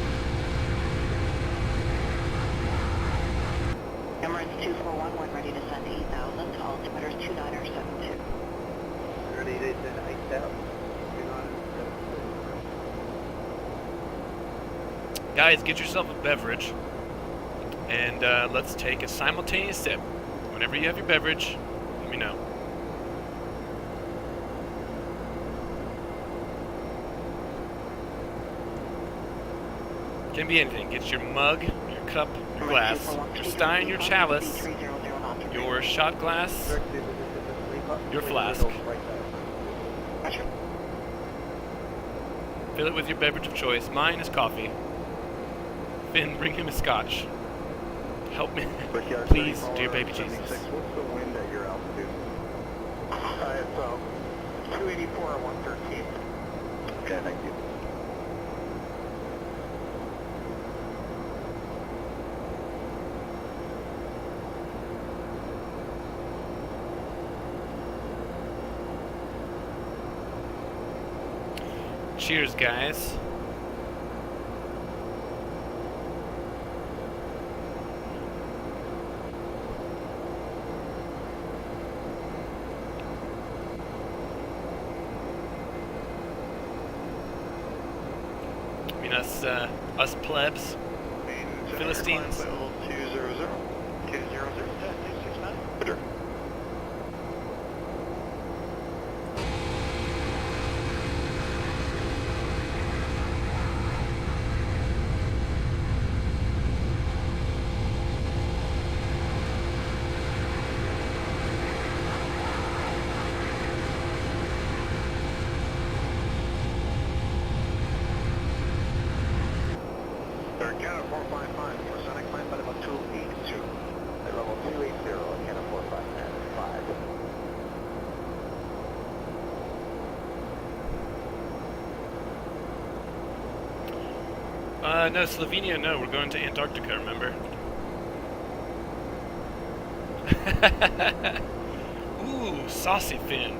Emirates 2411, ready to send 8,000, altimeters 2972. Ready to send 8,000. Guys, get yourself a beverage, and let's take a simultaneous sip. Whenever you have your beverage, let me know. Can be anything. Get your mug, your cup, your glass, your stein, your chalice, your shot glass, your flask. Fill it with your beverage of choice. Mine is coffee. Finn, bring him a scotch. Help me, please, dear baby Jesus. What's the wind at your altitude? It's 284 or 113. Okay, thank you. Cheers, guys. I mean, us plebs, Philistines. 200, 200, 269. No, Slovenia, no, we're going to Antarctica, remember? Ooh, saucy Finn.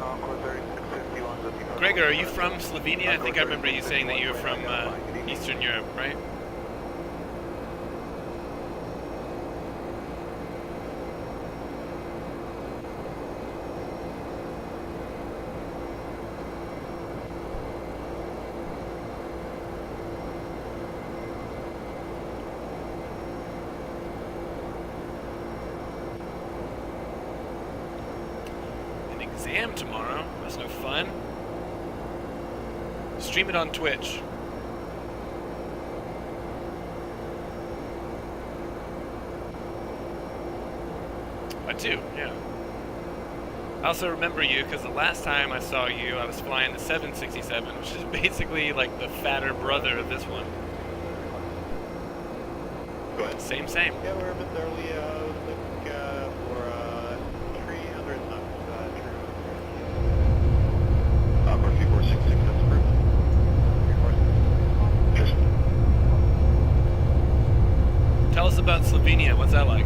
Encore 36. Gregor, are you from Slovenia? I think I remember you saying that you were from Eastern Europe, right? Exam tomorrow. That's no fun. Stream it on Twitch. I do, yeah. I also remember you because the last time I saw you, I was flying the 767, which is basically like the fatter brother of this one. Go ahead. Same. Yeah, we're a bit early. Look for 300 knots. Course 3466, that's approved. Just. Tell us about Slovenia. What's that like?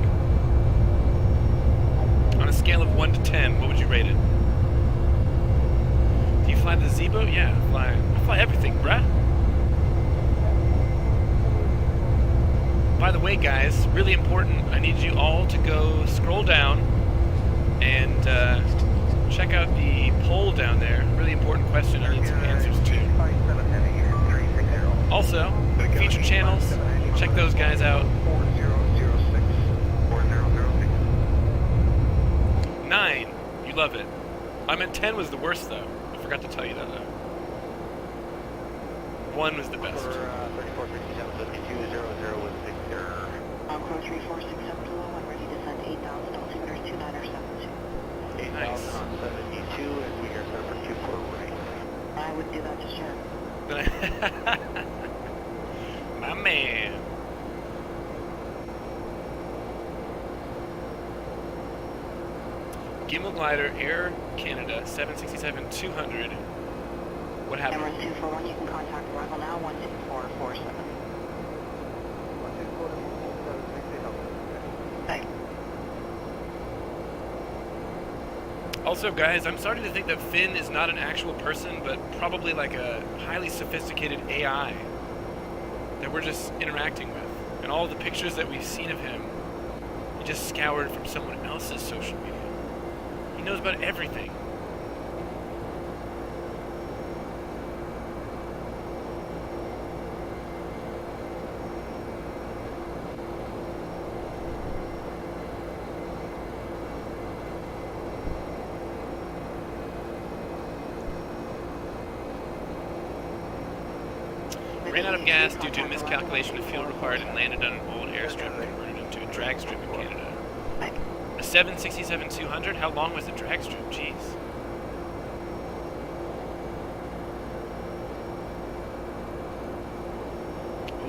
On a scale of 1 to 10, what would you rate it? Do you fly the Z-boat? Yeah, I fly everything, bruh. By the way, guys, really important, I need you all to go scroll down and check out the poll down there. Really important question I need some answers to. Also, featured channels, check those guys out. 9, you love it. I meant 10 was the worst though. I forgot to tell you that though. 1 was the best. 3467 was Victor. Encore 3467 below, I'm ready to send 8,000 altimeters 2972. 8,000 on 72, and we are set for 24 right. I wouldn't do that just yet. My man. Gimbal glider, Air Canada, 767-200. What happened? Emirates 241, you can contact arrival now, 12447. Thanks. Also, guys, I'm starting to think that Finn is not an actual person, but probably like a highly sophisticated AI that we're just interacting with. And all the pictures that we've seen of him, he just scoured from someone else's social media. He knows about everything. Ran out of gas due to a miscalculation of fuel required and landed on an old airstrip and converted into a drag strip in Canada. A 767-200? How long was the drag strip? Jeez.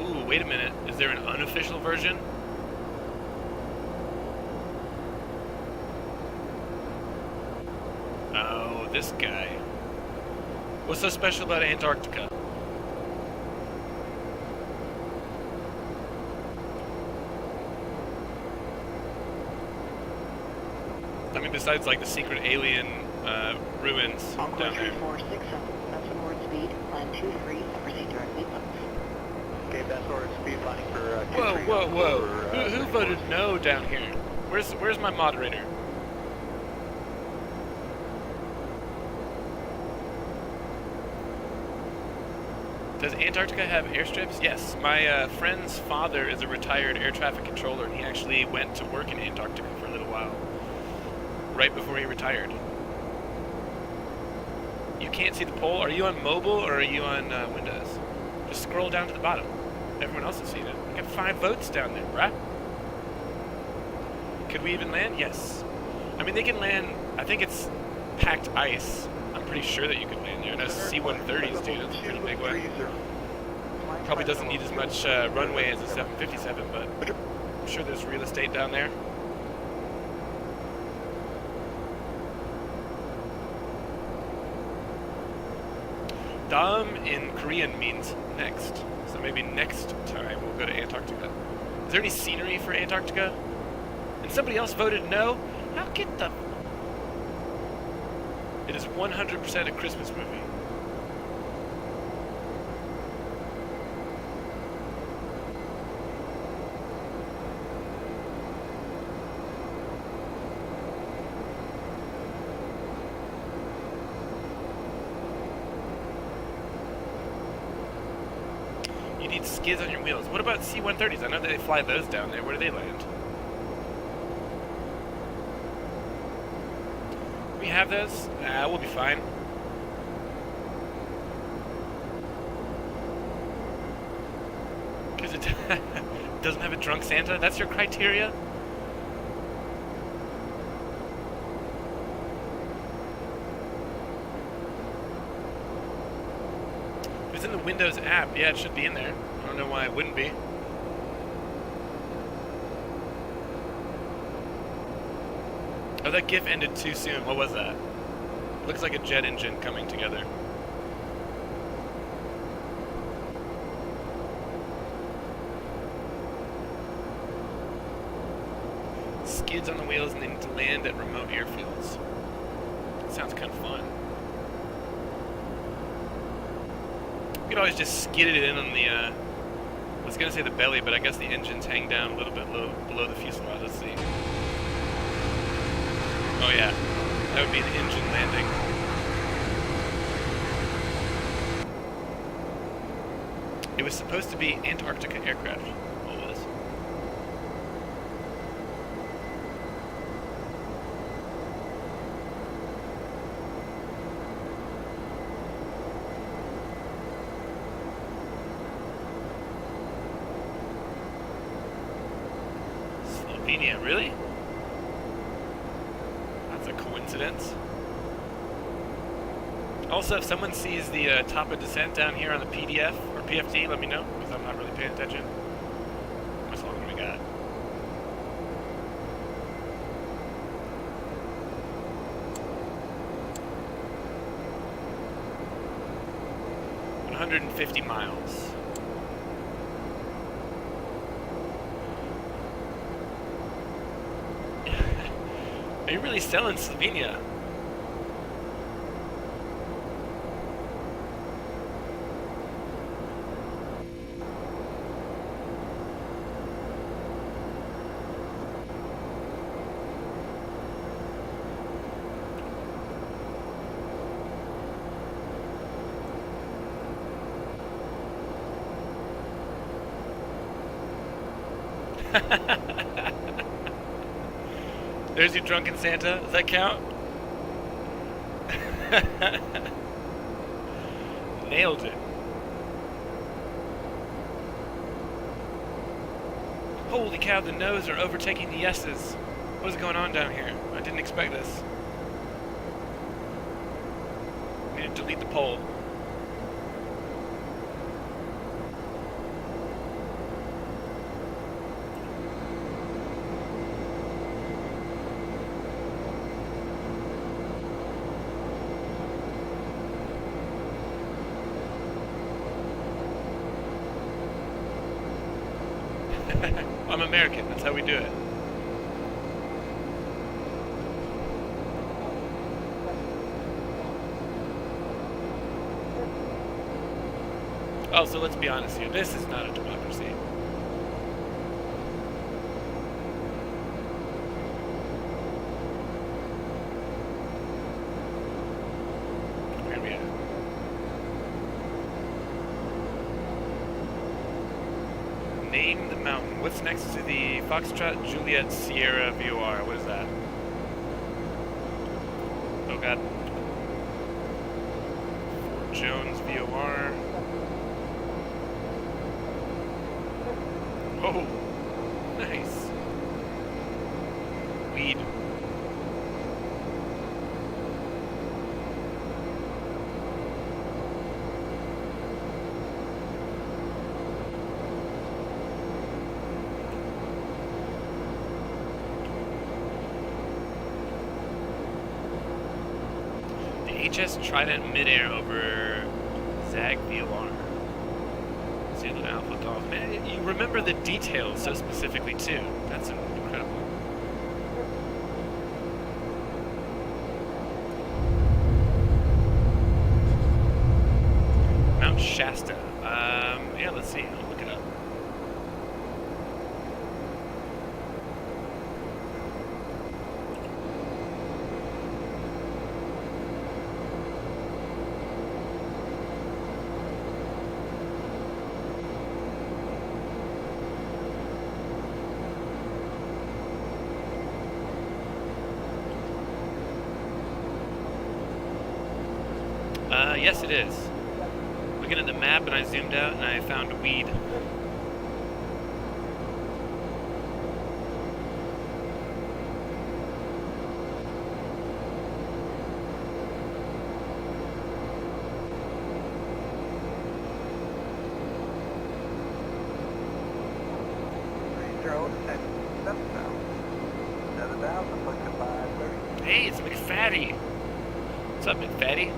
Ooh, wait a minute. Is there an unofficial version? Oh, this guy. What's so special about Antarctica? I mean, besides like the secret alien ruins Encore down there. 3467, that's forward speed, land 23, proceed directly up. Okay, that's forward speed planning for Whoa. Who voted no down here? Where's my moderator? Does Antarctica have airstrips? Yes. My friend's father is a retired air traffic controller, and he actually went to work in Antarctica for a little while. Right before he retired. You can't see the poll. Are you on mobile or are you on Windows? Just scroll down to the bottom. Everyone else has seen it. We got 5 votes down there, bruh. Could we even land? Yes. I mean, they can land. I think it's packed ice. I'm pretty sure that you could land there. And those C-130s, dude, that's a pretty big one. Probably doesn't need as much runway as a 757, but I'm sure there's real estate down there. Dam in Korean means next. So maybe next time we'll go to Antarctica. Is there any scenery for Antarctica? And somebody else voted no? How get the... It is 100% a Christmas movie. skids on your wheels. What about C-130s? I know that they fly those down there. Where do they land? We have those? We'll be fine. Because it doesn't have a drunk Santa? That's your criteria? If it's in the Windows app, yeah, it should be in there. I don't know why it wouldn't be. Oh, that GIF ended too soon. What was that? Looks like a jet engine coming together. Skids on the wheels and they need to land at remote airfields. Sounds kind of fun. You could always just skid it in on the, I was going to say the belly, but I guess the engines hang down a little bit below the fuselage. Let's see. Oh yeah, that would be the engine landing. It was supposed to be Antarctica aircraft. Always. Slovenia, really? That's a coincidence. Also, if someone sees the top of descent down here on the PDF or PFD, let me know, because I'm not really paying attention. How much longer do we got? $150 miles. Are you really selling Slovenia? There's your drunken Santa. Does that count? Nailed it. Holy cow, the no's are overtaking the yeses. What is going on down here? I didn't expect this. I need to delete the poll. I'm American, that's how we do it. Oh, so let's be honest here, this is not a democracy. Where are we at? Name the mountain. What's next to the Foxtrot Juliet Sierra VOR? What is that? Oh god. Fort Jones VOR. Oh, nice. Weed. HS Trident midair over Zag VOR. Zulu Alpha Golf. Man, you remember the details so specifically too. That's incredible. Mount Shasta. Yeah, let's see. I'll look it up. Yes, it is. Looking at the map, and I zoomed out, and I found weed. Hey, it's McFatty. What's up, McFatty?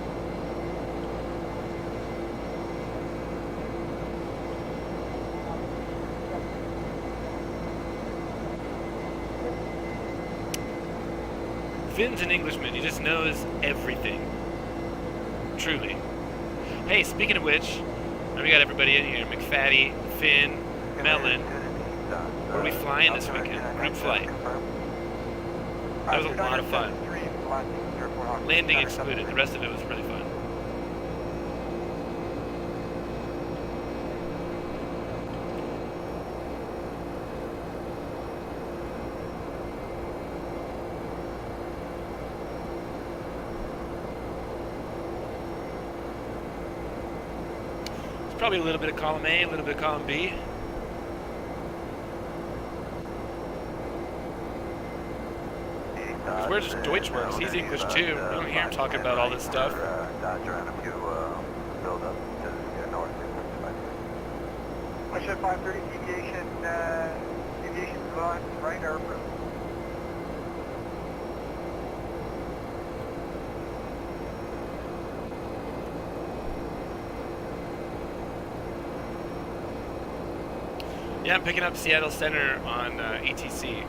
Finn's an Englishman. He just knows everything. Truly. Hey, speaking of which, we got everybody in here. McFatty, Finn, Melon. Where are we flying this weekend? Group flight. That was a lot of fun. Landing excluded. The rest of it was really fun. It's probably a little bit of column A, a little bit of column B. Where's Deutsch works? He's English too. I don't hear him talking about all this stuff. Push at 530, deviation right or approach. Yeah, I'm picking up Seattle Center on ATC.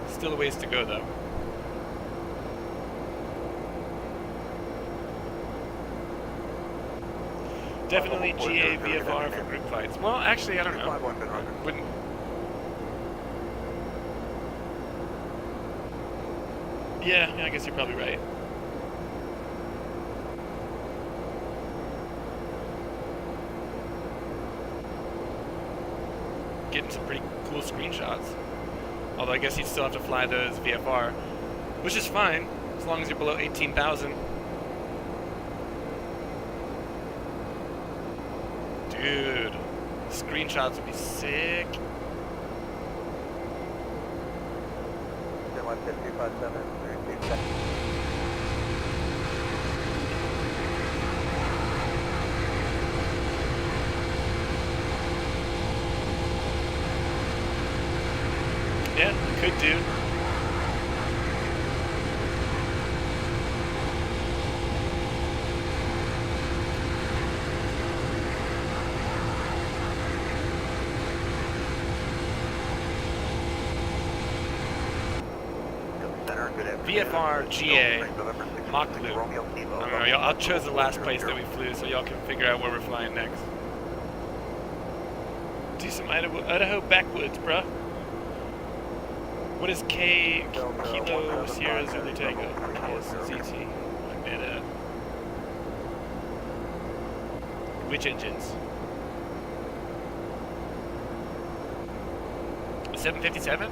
Still a ways to go, though. Definitely GA VFR for group flights. Well, actually, I don't know. Wouldn't. Yeah, I guess you're probably right. Getting some pretty cool screenshots. Although I guess you'd still have to fly those VFR, which is fine, as long as you're below 18,000. Dude, the screenshots would be sick. Yeah, could do. VFR GA Mach Loop. I don't know, I chose the last place that we flew so y'all can figure out where we're flying next. Do some Idaho backwoods, bruh. What is K Kilo Sierra Zulu Tango? ZT. And which engines? 757?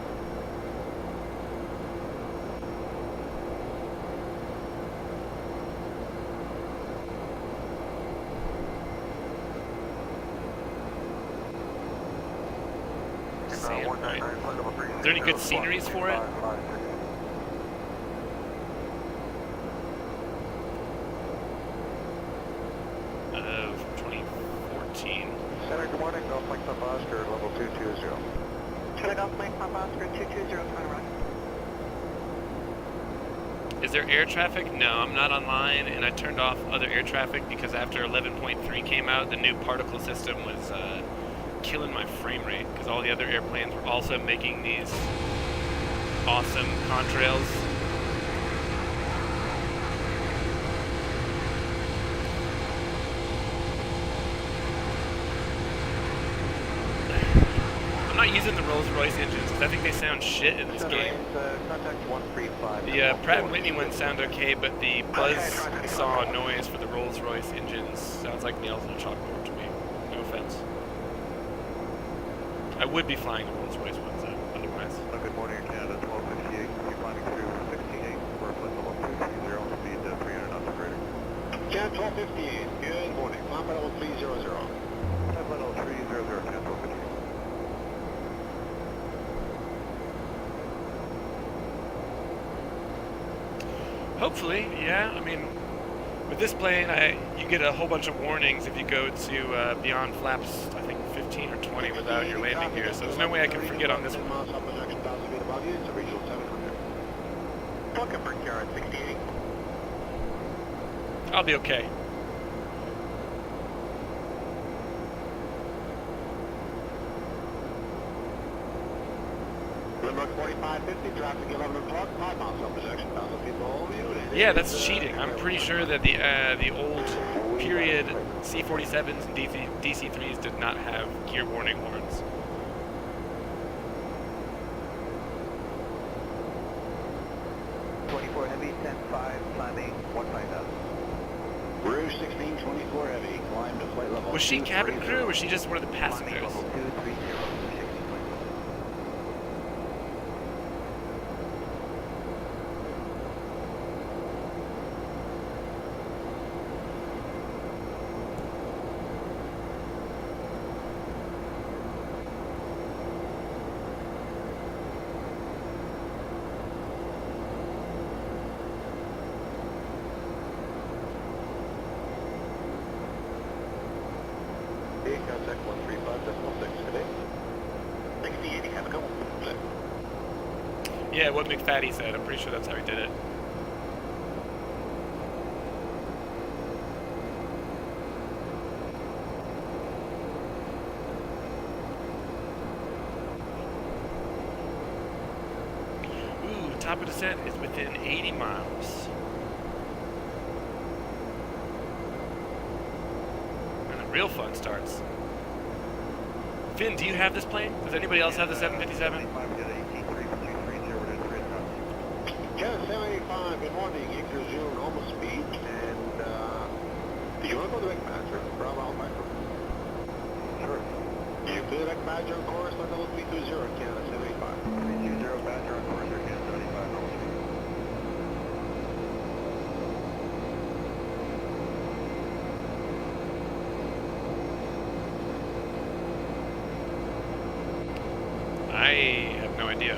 Is there any good sceneries for it? From 2014. Center, good morning. Golf Mike Papa Oscar, level 220. Center Golf Mike Papa Oscar 220, final run. Is there air traffic? No, I'm not online, and I turned off other air traffic because after 11.3 came out, the new particle system was killing my frame rate because all the other airplanes were also making these awesome contrails. I'm not using the Rolls-Royce engines because I think they sound shit in this game. The Pratt & Whitney ones sound okay, but the buzz saw noise for the Rolls-Royce engines sounds like nails on a chalkboard to me. No offense. I would be flying the Rolls-Royce ones otherwise. Good morning, Canada 1258. You're climbing through 16.8 for a flight level 230, speed 300 knots greater. Channel 1258, good morning. Climb level 300. Climb level 300, Channel 1258. Hopefully, yeah. I mean, with this plane, you get a whole bunch of warnings if you go to beyond flaps, I think 15 or 20 without your landing gear, so there's no way I can forget on this one. It's a regional 700. Welcome for Karen 68. I'll be okay. Limerick 4550, traffic 11 o'clock, 5 miles up projection, 1,000 feet below you. Yeah, that's cheating. I'm pretty sure that the old period C-47s and DC-3s did not have gear warning horns. Heavy, 10-5, climbing 150. Rouge 1624 heavy, climb to flight level. Was she cabin crew or was she just one of the passengers? Level 230, 60. Contact 135.6 today. 6080, have a go. Yeah, what McFaddy said. I'm pretty sure that's how he did it. Ooh, the top of descent is within 80 miles. And the real fun starts. Finn, do you have this plane? Does anybody else have the 757? Channel 785, good morning. Victor Zero, normal speed. And, do you want to go to Wreck Badger? Bravo Alpha. Sure. Do you clear Wreck Badger on course? Let level 320, Canada 785. 320 Badger on course, Canada 75, normal speed. I have no idea.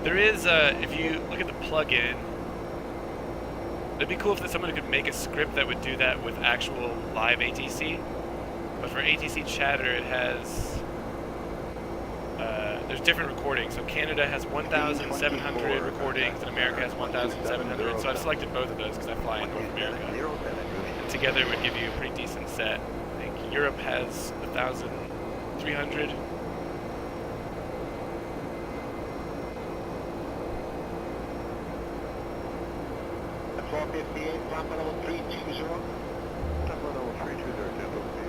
There is, if you look at the plugin, it'd be cool if someone could make a script that would do that with actual live ATC. But for ATC chatter, it has, there's different recordings. So Canada has 1,700 recordings, and America has 1,700. So I've selected both of those because I fly in North America. And together it would give you a pretty decent set. I think Europe has 1,300. At 458, climb level 320. Climb level 320, Channel 1258.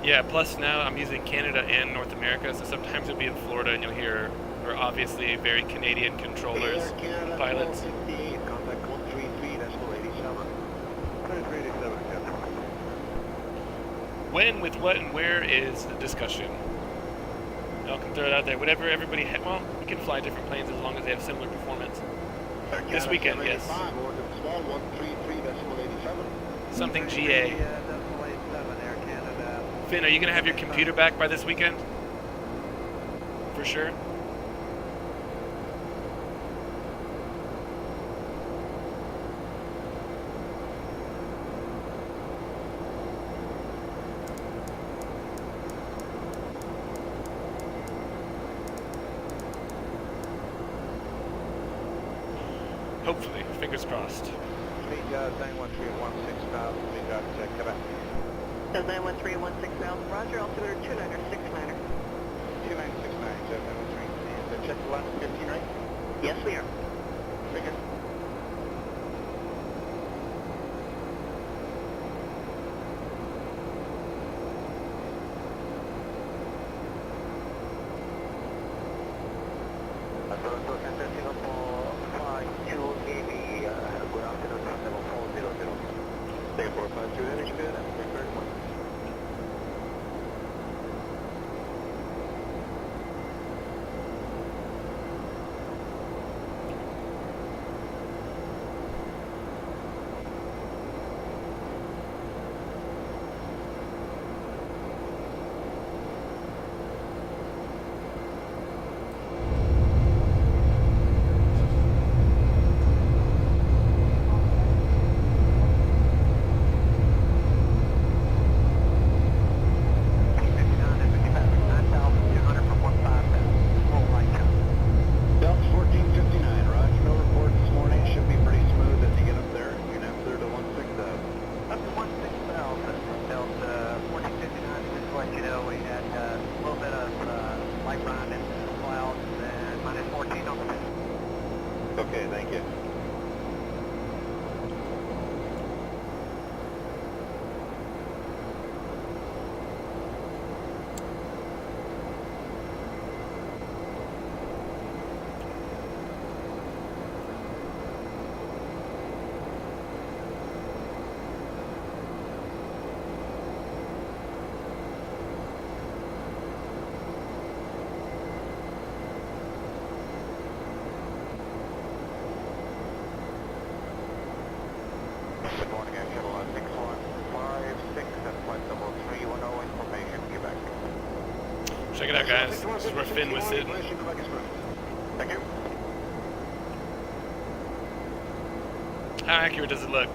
Yeah, plus now I'm using Canada and North America, so sometimes you'll be in Florida and you'll hear, or obviously very Canadian controllers, pilots. 458, contact 133.87. 133.87, Captain. When, with what, and where is the discussion? Y'all can throw it out there. Whatever everybody, well, we can fly different planes as long as they have similar performance. This weekend, yes. Small 133.87. Something GA. Finn, are you going to have your computer back by this weekend? For sure? Hopefully. Fingers crossed. Fleet Yard 91316,000, Fleet Yard, Quebec. Does 91316,000, roger, altimeter 296 2969, 713, and check 115, right? Yes, we are. Very good. Toronto Center, Singapore 5280, good afternoon, level 400. Singapore 52, that is good, thank you very much. This is where Finn was sitting. Thank you. How accurate does it look?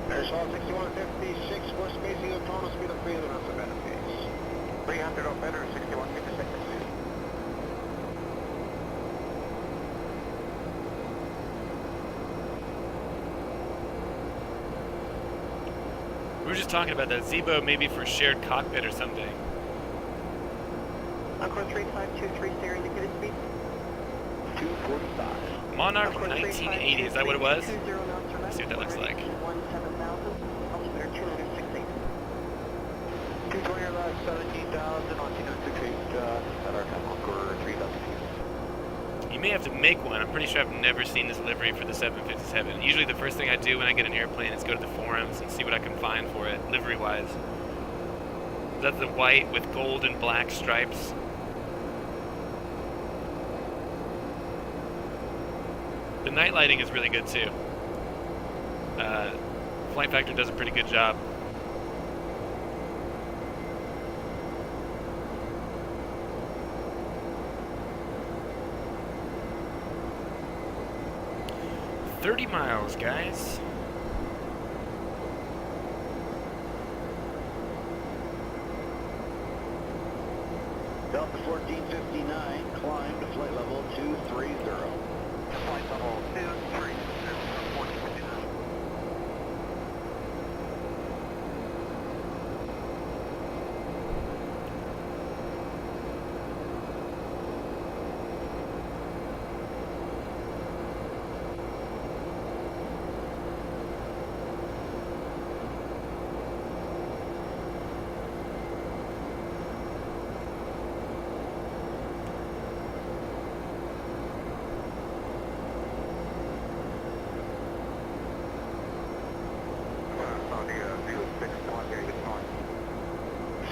Airshaw 6156, we're spacing a total speed of 300 knots of benefits. 300 or better, 6156. We were just talking about that Zebo maybe for shared cockpit or something. Encore 3523, steer indicated speed. 245. Monarch 1980, is that what it was? 20 knots or less. Let's see what that looks like. 17,000, altimeter 268. 220 or less, 17,000, altitude 68, at our time, Encore 3,000 feet. You may have to make one. I'm pretty sure I've never seen this livery for the 757. Usually the first thing I do when I get an airplane is go to the forums and see what I can find for it, livery-wise. That's the white with gold and black stripes. The night lighting is really good too. Flight Factor does a pretty good job. $30 miles, guys. Delta 1459, climb to flight level 230. Flight level 230, 1459.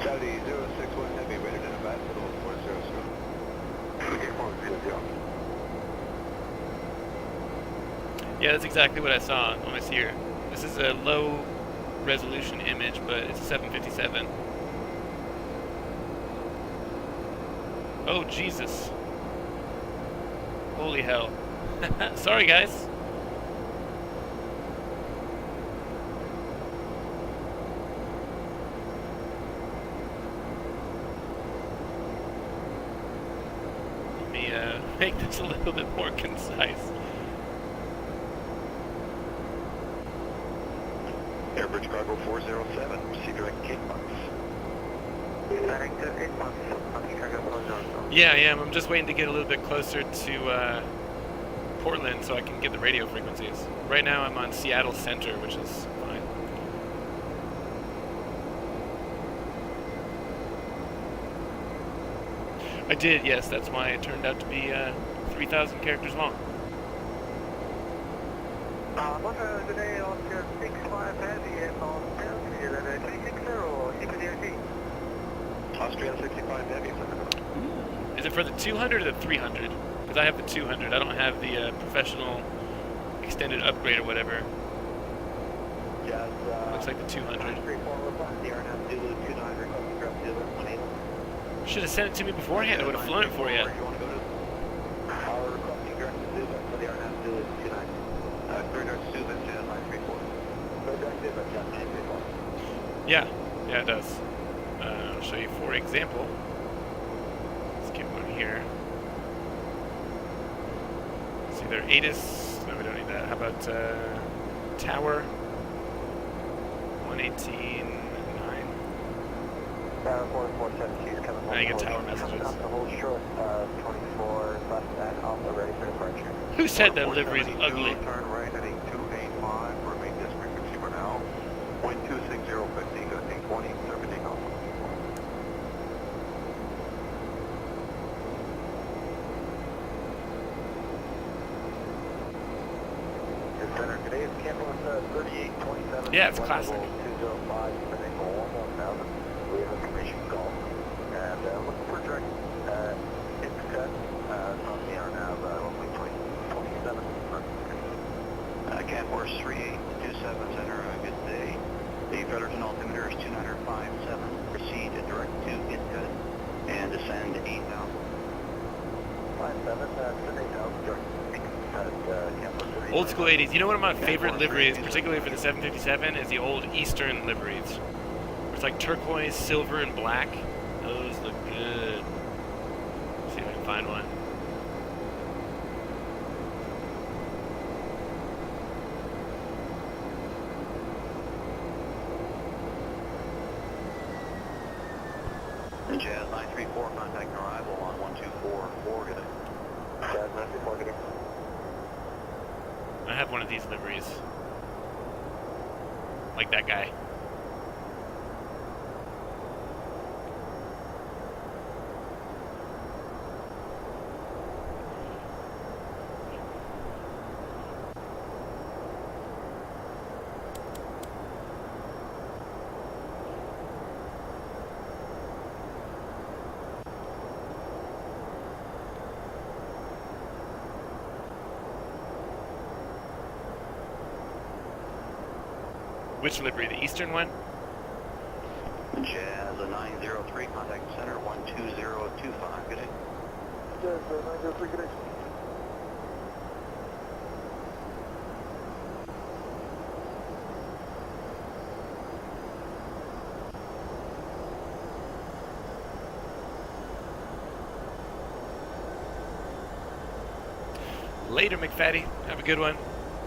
Saudi 061 Heavy, rated in advance for level 400. Yeah, that's exactly what I saw on my Seer. This is a low resolution image, but it's a 757. Oh, Jesus. Holy hell. Sorry, guys. Let me make this a little bit more concise. Airbridge Cargo 407, proceed direct gate box. Heading to 8 months, Cargo 407. Yeah, I am. I'm just waiting to get a little bit closer to Portland so I can get the radio frequencies. Right now I'm on Seattle Center, which is fine. I did, yes. That's why it turned out to be 3,000 characters long. Today on your 65 Heavy and on Delta 360, Ksfo-Kpdx. Austrian 65 Heavy. Is it for the 200 or the 300? Because I have the 200. I don't have the professional extended upgrade or whatever. Yes, looks like the 200. Should have sent it to me beforehand. I would have flown it for you. Yeah, it does. I'll show you for example. Let's get one here. It's either ATIS. No, we don't need that. How about Tower 118.9? I get tower messages. Who said that livery is ugly? Turn right heading 285, remain this frequency for now. Wind 26050, gusting 20, serving off. Center, today is Campus 3827. Yeah, it's classic. 205, spinning 1000. We have information call. And looking for direct intercut on the RNAV, runway 27. Cat Force 3827 Center, good day. The Fullerton altimeter is 2957. and descend 8,000. 57, descend 8,000, direct. Old school 80s. You know, one of my favorite liveries, particularly for the 757, is the old Eastern liveries. It's like turquoise, silver, and black. Those look good. Let's see if I can find one. Jazz 934, contact arrival on 1244, good day. Jazz 934, good day. I have one of these liveries. Like that guy. Which livery? The Eastern one? Jazz 903, contact center 12025, good day. Jazz 903, good day. Later, McFaddy. Have a good one.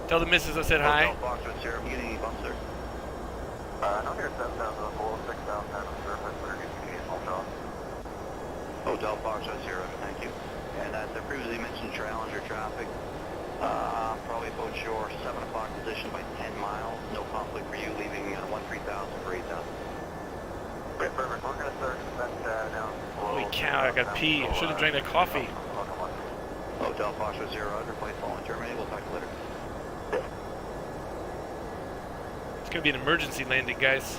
Tell the missus I said hi. Hotel Foxtrot Sierra, I'm getting any bumps there? No, here 7,000, below 6,000, surface, we're getting hotel. Hotel Foxtrot Sierra, thank you. And as I previously mentioned, Challenger traffic, probably approach your 7 o'clock position by 10 miles. No conflict for you, leaving 13,000 for 8,000. Great, perfect. We're going to start descent down. Holy cow, I got pee. I should have drank that coffee. Hotel Foxtrot Sierra, Roger, flight following terminate. We'll talk to you later. It's going to be an emergency landing, guys.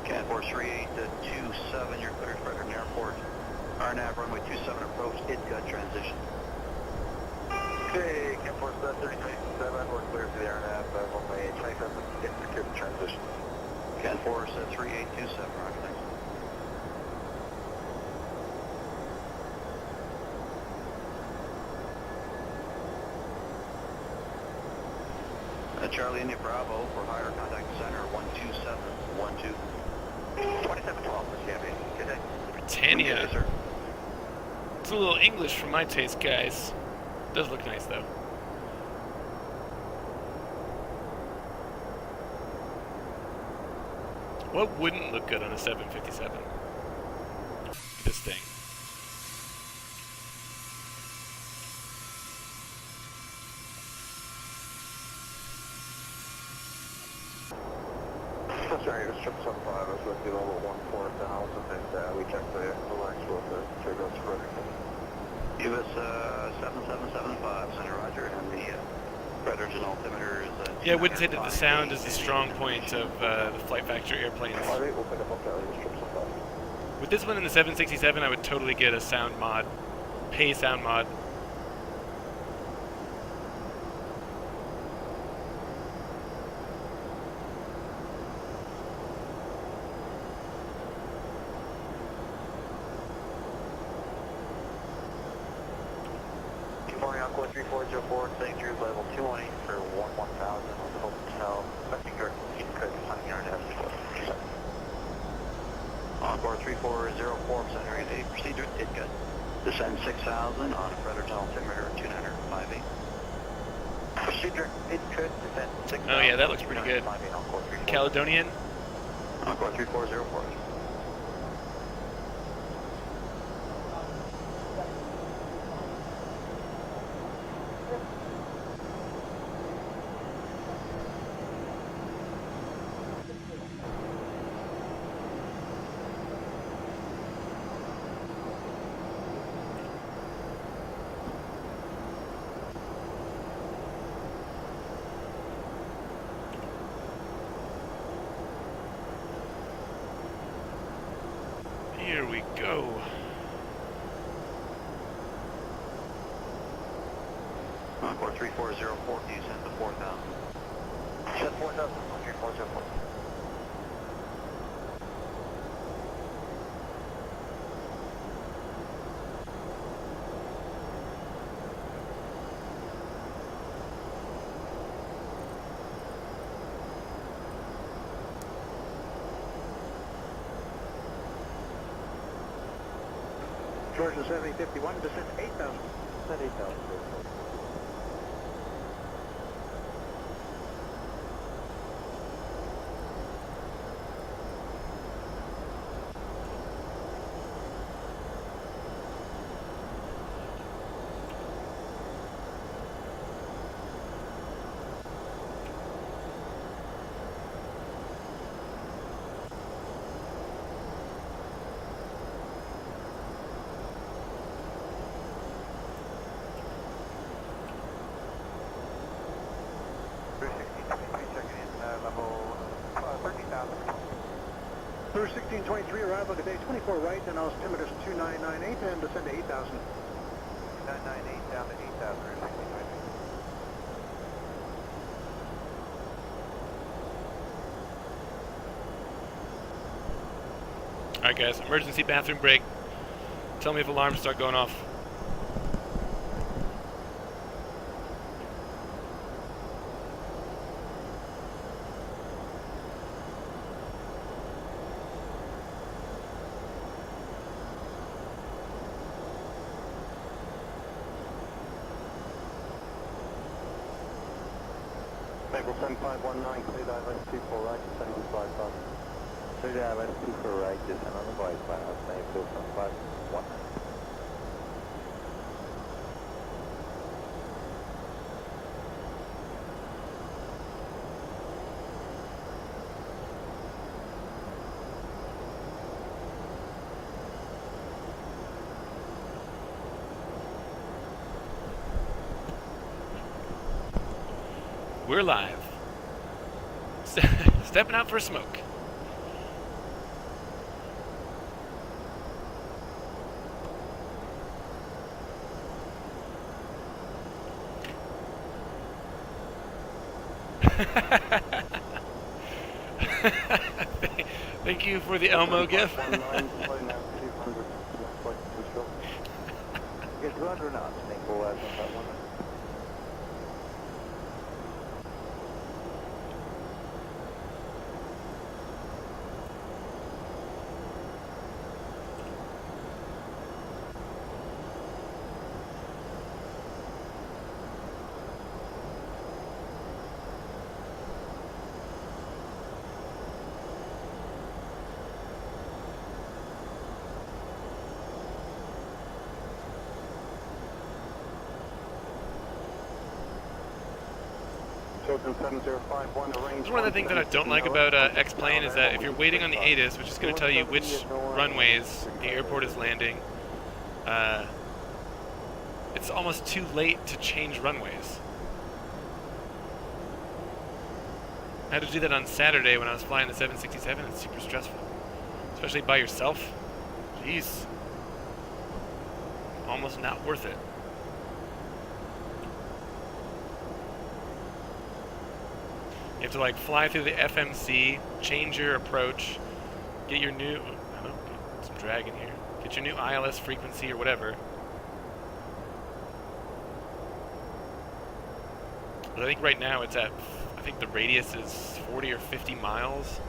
Cat Force 3827, you're cleared for Frederick Airport. RNAV runway 27 approach, IDCUT transition. Okay, Camp Force 3027, we're clear for the RNAV, runway 27, get secure the transition. Cat Force 3827, roger, thanks. Charlie India Bravo for higher contact center 12712. 2712 for Cappy. Good day. Britannia. Good day, sir. It's a little English for my taste, guys. Does look nice, though. What wouldn't look good on a 757? This thing. Sorry, it was 775, I was with the level 14,000, and we checked the lines with the turbos for Give us 7775, Center Roger, and the Predator and altimeter is... Yeah, I wouldn't say that the sound is the strong point of the Flight Factory airplanes. We'll pick up on that. With this one in the 767, I would totally get a sound mod. Pay sound mod. Morning, Encore 3404, St. Drew's level 218 for 1000 on the hotel. Expecting direct seat code signing RNF. Encore 3404, Center 88, proceed to IDCUT. Descend 6,000 on a Predator altimeter 2958. Proceed direct IDCUT, descend 6,000. Oh yeah, that looks pretty good. Caledonian. Encore 3404. Here we go. 3404, can you send to 4000? Set 4,000, 3404. Georgia 7051, descend 8,000. Set 8,000. Clear 1623, arrival today 24 right, and altimeter is 2998 and descend to 8,000. 998 down to 8,000, 1623. Alright guys, emergency bathroom break. Tell me if alarms start going off. Maple 7519, clear ILS 24 right, descend on the glide path. Clear ILS 24 right, descend on the glide path. Maple 7519. We're live. Stepping out for a smoke. Thank you for the Elmo gif. Get 200 knots, Maple as on that one. It's one of the things that I don't like about X-Plane is that if you're waiting on the ATIS, which is going to tell you which runways the airport is landing, it's almost too late to change runways. I had to do that on Saturday when I was flying the 767. It's super stressful, especially by yourself. Jeez, almost not worth it. You have to like fly through the FMC, change your approach, get your new, oh, get some drag in here, get your new ILS frequency or whatever. But I think right now it's at, I think the radius is 40 or 50 miles.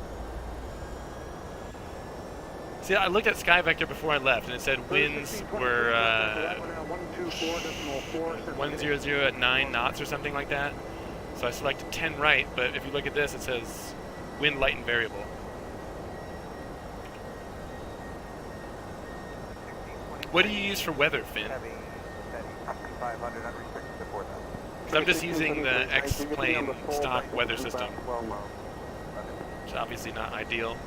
See, I looked at SkyVector before I left, and it said winds were 100 at 9 knots or something like that. So I selected 10 right, but if you look at this, it says wind light and variable. What do you use for weather, Finn? Because I'm just using the X-Plane stock weather system. Which is obviously not ideal.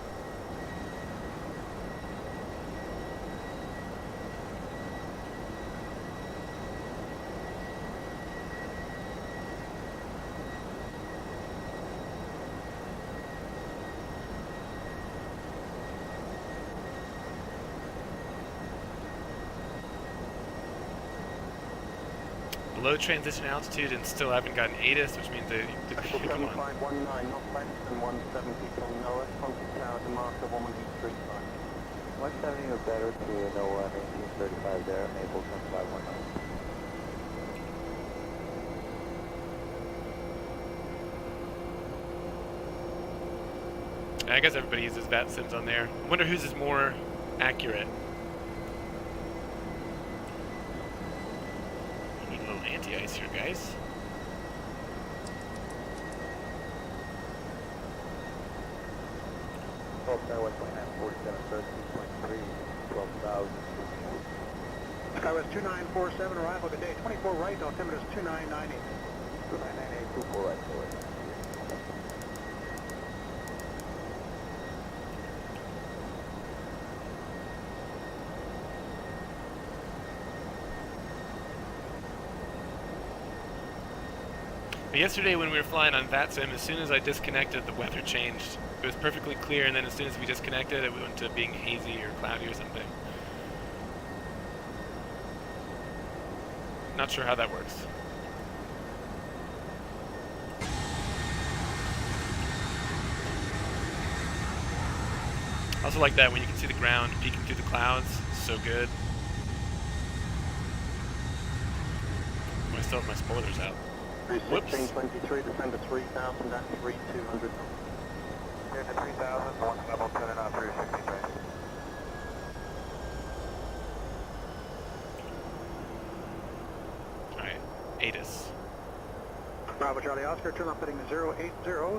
below transition altitude and still haven't gotten ATIS, which means they come on. 7519, not less than 170 from NOAA, contact tower to marker 135. 170 or better to NOAA 1835 there, Maple 7519. I guess everybody uses VAT sims on there. I wonder whose is more accurate. We need a little anti-ice here, guys. Skywest 2947, 13.3, 12,000. Skywest 2947, arrival, good day. 24 right, altimeter is 2998. 2998, 24 right, forward. But yesterday when we were flying on VATSIM, as soon as I disconnected, the weather changed. It was perfectly clear, and then as soon as we disconnected, it went to being hazy or cloudy or something. Not sure how that works. I also like that when you can see the ground peeking through the clouds. So good. Oh, I still have my spoilers out. 31623, descend to 3000 at 3200. Here to 3000, one level 10 and out 363. Alright, ATIS. Bravo Charlie Oscar, turn left heading 080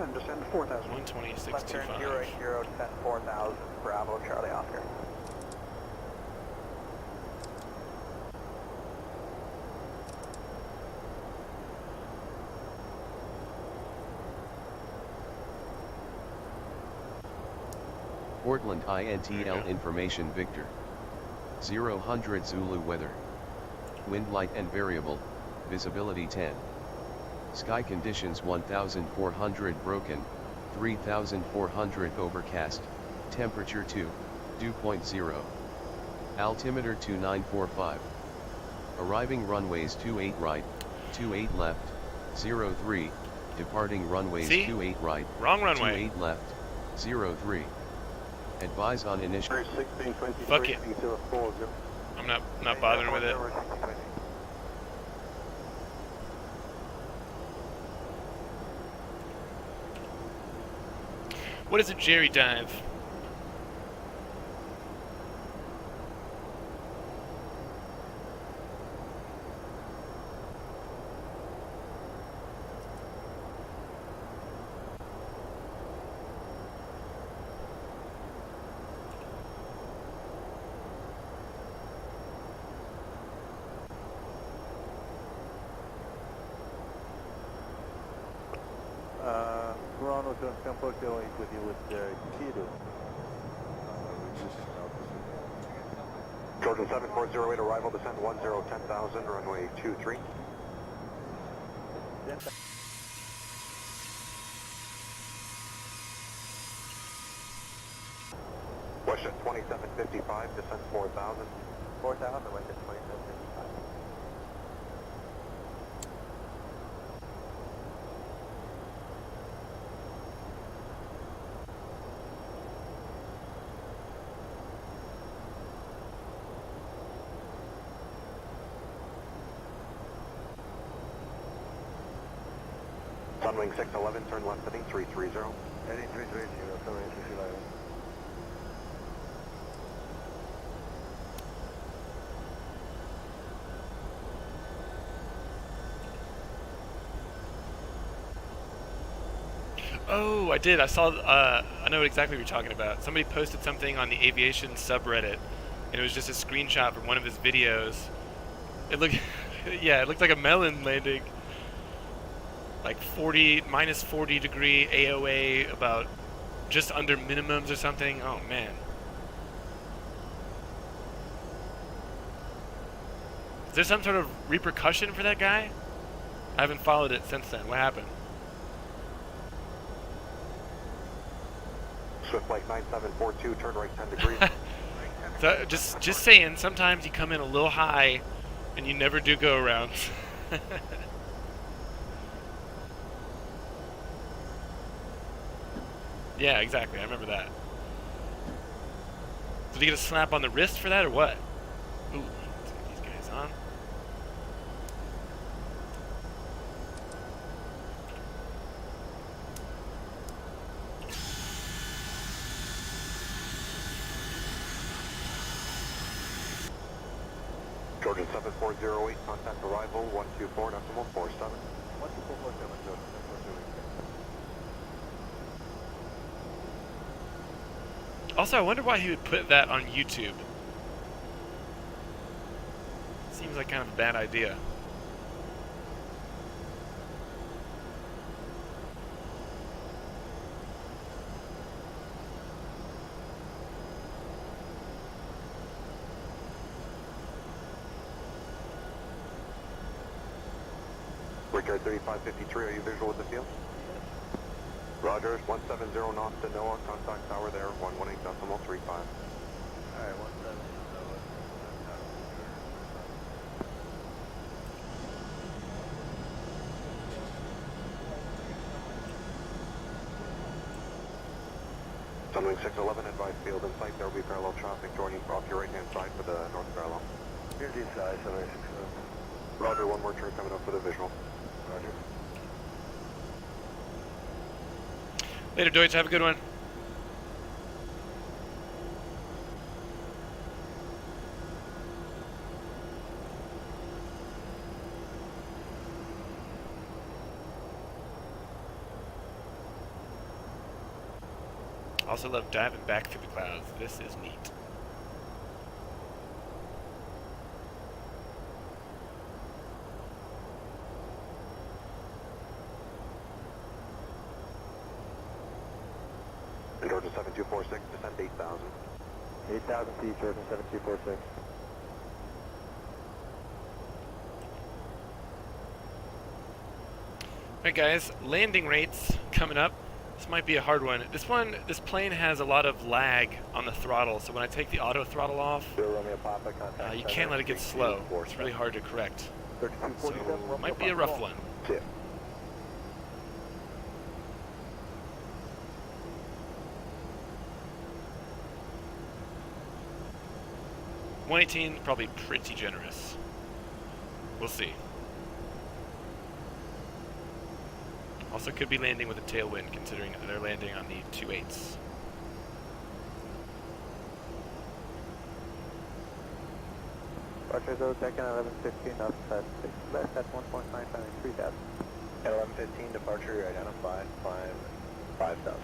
and descend to 4000. 126.25. Left turn 080, descend 4000, Bravo Charlie Oscar. Portland INTL information Victor. 0 Zulu weather. Wind light and variable, visibility 10. Sky conditions 1400 broken, 3400 overcast, temperature 2, dew point 0. Altimeter 2945. Arriving runways 28 right, 28 left, 03, departing runways 28 right, wrong runway, 28 left, 03. Advise on initial. Fuck it. I'm not bothering with it. What is a Jerry dive? Toronto to Campo dealing with you with Ksfo-Kpdx. Jordan 7408, arrival, descend 10,000, runway 23. Western 2755, descend 4,000. 4,000, Western 2755. Sunwing 611, turn left heading 330. Heading 330, Sunwing 611. Oh, I did. I saw. I know exactly what you're talking about. Somebody posted something on the aviation subreddit, and it was just a screenshot from one of his videos. It looked, yeah, it looked like a melon landing. Like minus 40 degree AOA, about just under minimums or something. Oh man. Is there some sort of repercussion for that guy? I haven't followed it since then. What happened? Swift flight 9742, turn right 10 degrees. So just saying, sometimes you come in a little high and you never do go arounds. Yeah, exactly. I remember that. Did he get a slap on the wrist for that, or what? Ooh, let's get these guys on. Georgia 7408, contact arrival 124.47. 124.47, Georgia 7408. Also, I wonder why he would put that on YouTube. Seems like kind of a bad idea. Richard 3553, are you visual with the field? Roger, 170 knots to NOAA, contact tower there, 118.35. Alright, 170 NOAA. Sunwing 611, advise field in sight, there will be parallel traffic joining off your right hand side for the north parallel. Here's the side, Sunwing 611. Roger, one more turn coming up for the visual. Roger. Later, Deutsch. Have a good one. Also love diving back through the clouds. This is neat. Georgia 7246, descend 8,000. 8,000 feet, Georgia 7246. Alright guys, landing rates coming up. This might be a hard one. This plane has a lot of lag on the throttle, so when I take the auto throttle off, you can't let it get slow. It's really hard to correct. So it might be a rough one. Yeah. 118, probably pretty generous. We'll see. Also could be landing with a tailwind, considering that they're landing on the 2/8s. Roger, those second 1115 up at 6 left at 1.9 3000. At 1115, departure, identify, climb 5,000.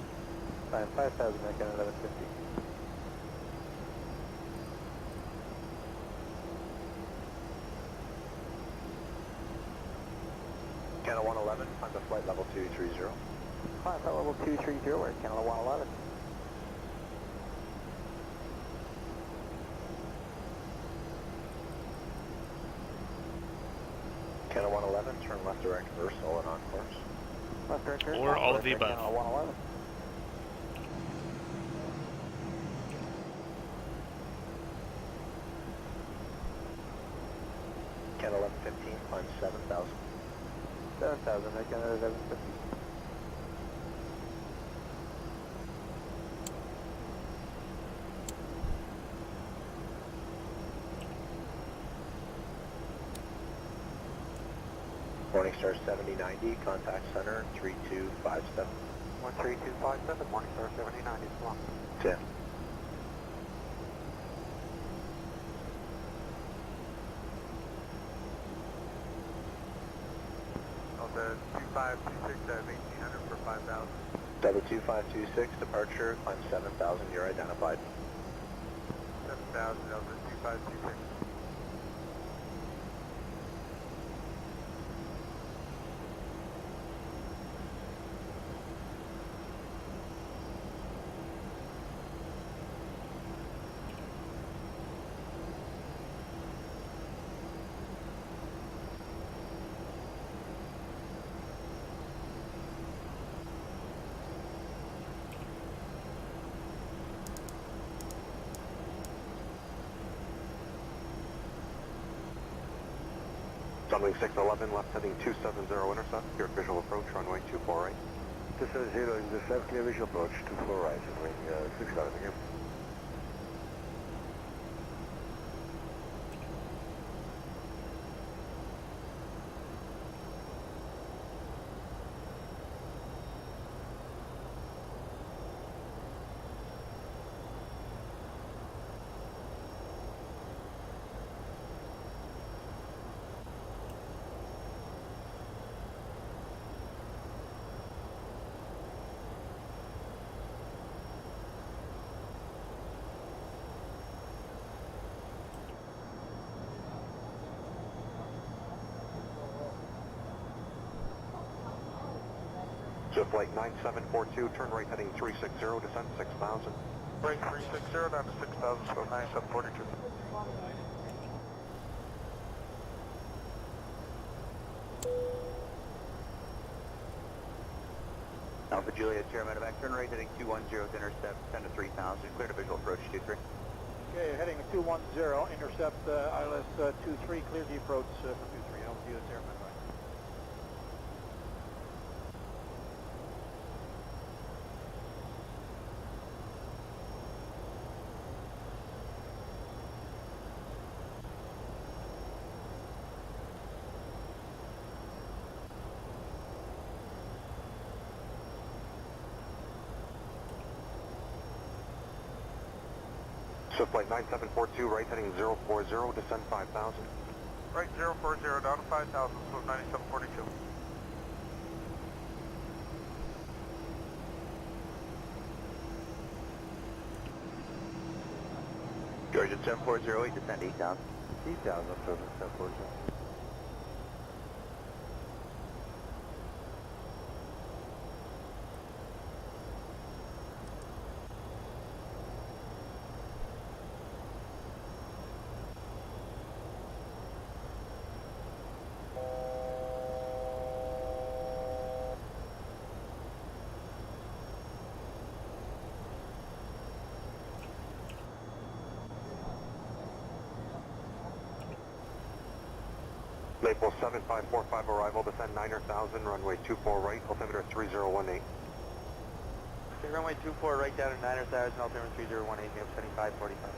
Climb 5,000, second 1115. Canada 111, climb to flight level 230. Climb to level 230, we're at Canada 111. Canada 111, turn left direct reversal and on course. Left direct reversal. Or all of the above. Canada 111. Canada 1115, climb 7,000. 7,000, Canada 1150. Morningstar 7090, contact center 3257. 13257, Morningstar 7090, come on. 10. Delta 2526 at 1800 for 5,000. Delta 2526, departure, climb 7,000, you're identified. 7,000, Delta 2526. Sunwing 611, left heading 270 intercept, clear visual approach, runway 24 right. 270 intercept, clear visual approach, 24 right, runway 611 again. So flight 9742, turn right heading 360, descend 6,000. Right 360 down to 6,000, so 9742. Alpha Juliet, Sierra Medevac, turn right heading 210 to intercept, 10 to 3,000, clear to visual approach 23. Okay, heading 210, intercept ILS 23, clear the approach for 23, Alpha Juliet, Sierra Medevac. So flight 9742, right heading 040, descend 5,000. Right 040 down to 5,000, so 9742. Georgia 7408, descend 8,000. 8,000, so 740. Maple 7545 arrival, descend 9,000, runway 24 right, altimeter 3018. Okay, runway 24 right down to 9,000, altimeter 3018, we have 7545.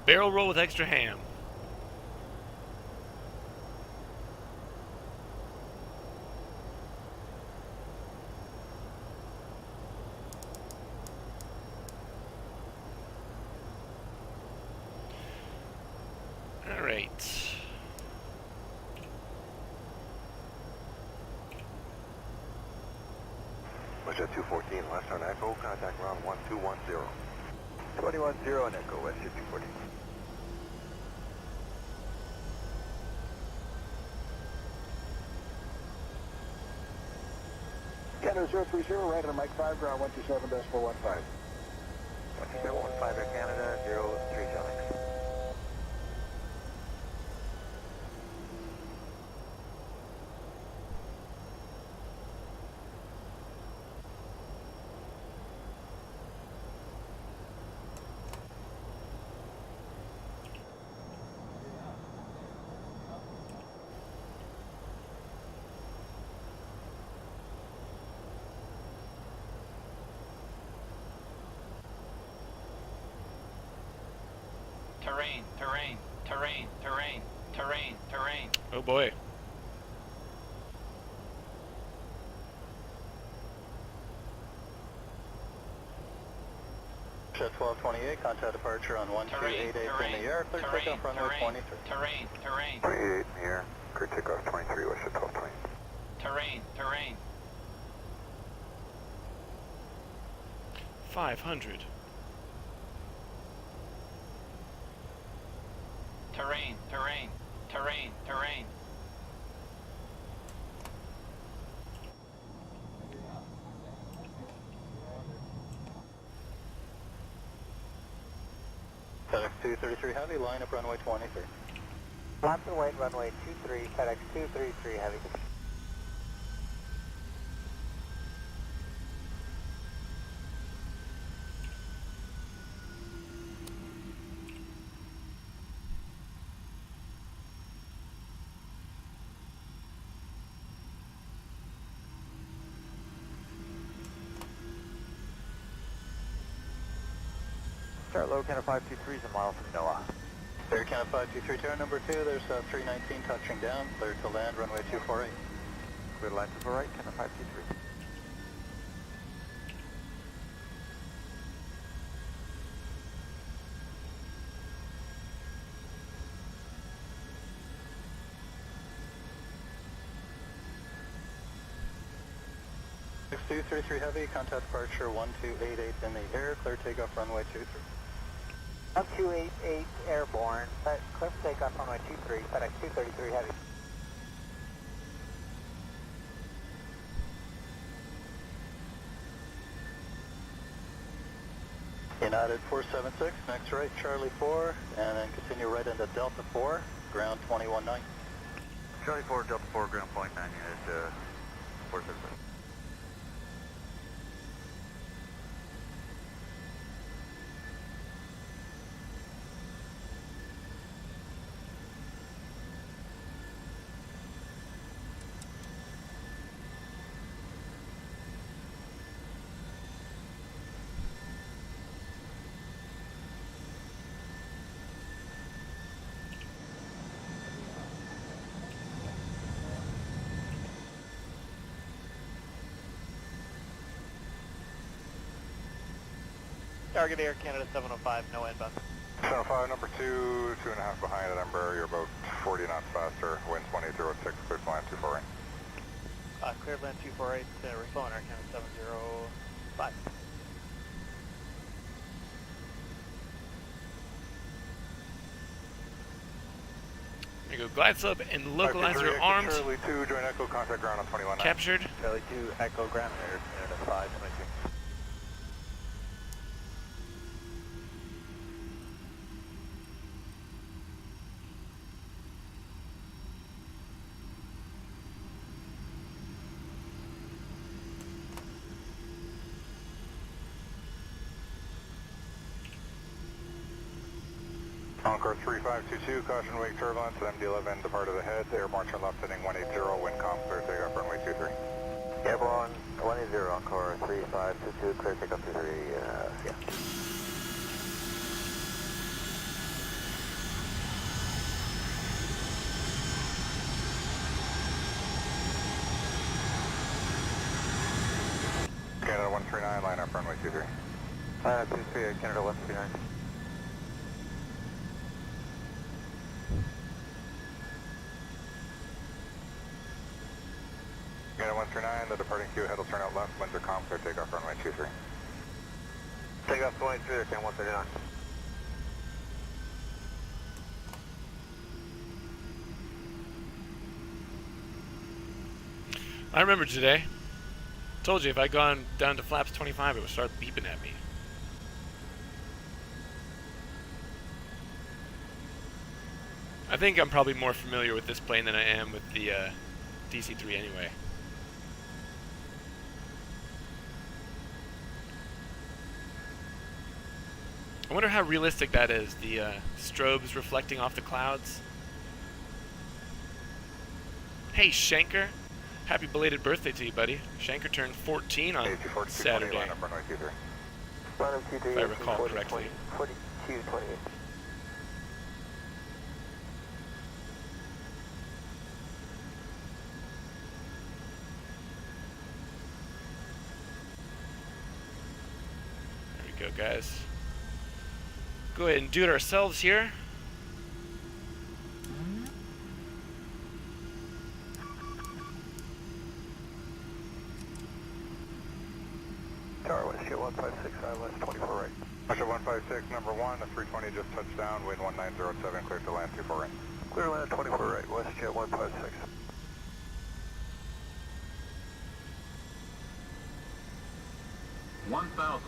Barrel roll with extra ham. All right. Jet 214, left on Echo, contact ground 1210. 210 on Echo, West 214. Canada 030, right on Mike 5, ground 127.15. 12715 Air Canada, 03 Alex. Terrain, terrain, terrain, terrain, terrain, terrain. Oh boy. Jet 1228, contact departure on 1288 in the air, clear takeoff runway 23. Terrain, terrain. 28 in the air, clear takeoff 23, West 1220. Terrain, terrain. 500. Terrain, terrain, terrain, terrain. X233 Heavy, line up runway 23. Flaps and wait, runway 23, FedEx 233 Heavy. Start low, Canada 523 is a mile from NOAA. Air Canada 523, tower number 2, there's 319 touching down, clear to land, runway 248. Clear to land to the right, Canada 523. X233 Heavy, contact departure 1288 in the air, clear takeoff runway 23. 1288 airborne, clear for takeoff runway 23, FedEx 233 Heavy. United 476, next right, Charlie 4, and then continue right into Delta 4, ground 219. Charlie 4, Delta 4, ground point 9, Unit 476. Target Air Canada 705, no inbound. 705, number 2, 2.5 behind at Embraer, you're about 40 knots faster, wind 2006, clear to land 248. Clear land 248, reflowing Air Canada 705. There you go, glide slope and localize your arms. Charlie 2, join Echo, contact ground on 21. Captured. Charlie 2, Echo, ground Air Canada 522. Encore 3522, caution wake turbulence at MD-11, departed ahead, airborne turn left heading 180, wind calm, clear takeoff runway 23. Airborne 180, Encore 3522, clear takeoff 23, yeah. Canada 139, line up runway 23. Line up 23, Canada 139. Canada 139, the departing queue head will turn out left, winds are calm, clear takeoff runway 23. Takeoff 23, Canada 139. I remember today. Told you if I'd gone down to flaps 25, it would start beeping at me. I think I'm probably more familiar with this plane than I am with the DC-3 anyway. I wonder how realistic that is, the strobes reflecting off the clouds. Hey Shanker, happy belated birthday to you, buddy. Shanker turned 14 on Saturday, if I recall correctly. 4228. There we go, guys. Go ahead and do it ourselves here. Tower West, Jet 156, West 24 right. Jet 156, number 1, the 320 just touched down, wind 1907, clear to land 24 right. Clear land 24 right, West Jet 156. 1,000.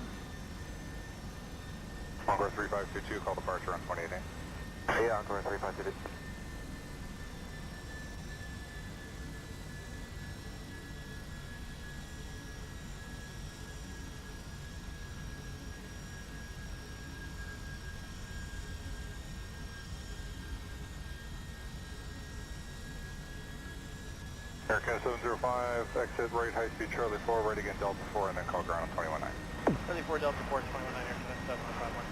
Encore 3522, call departure on 28A. Yeah, Encore 3522. Aircat 705, exit right, high speed Charlie 4, right again Delta 4, and then call ground on 21.9. Charlie 4, Delta 4, 21.9, Aircat 751.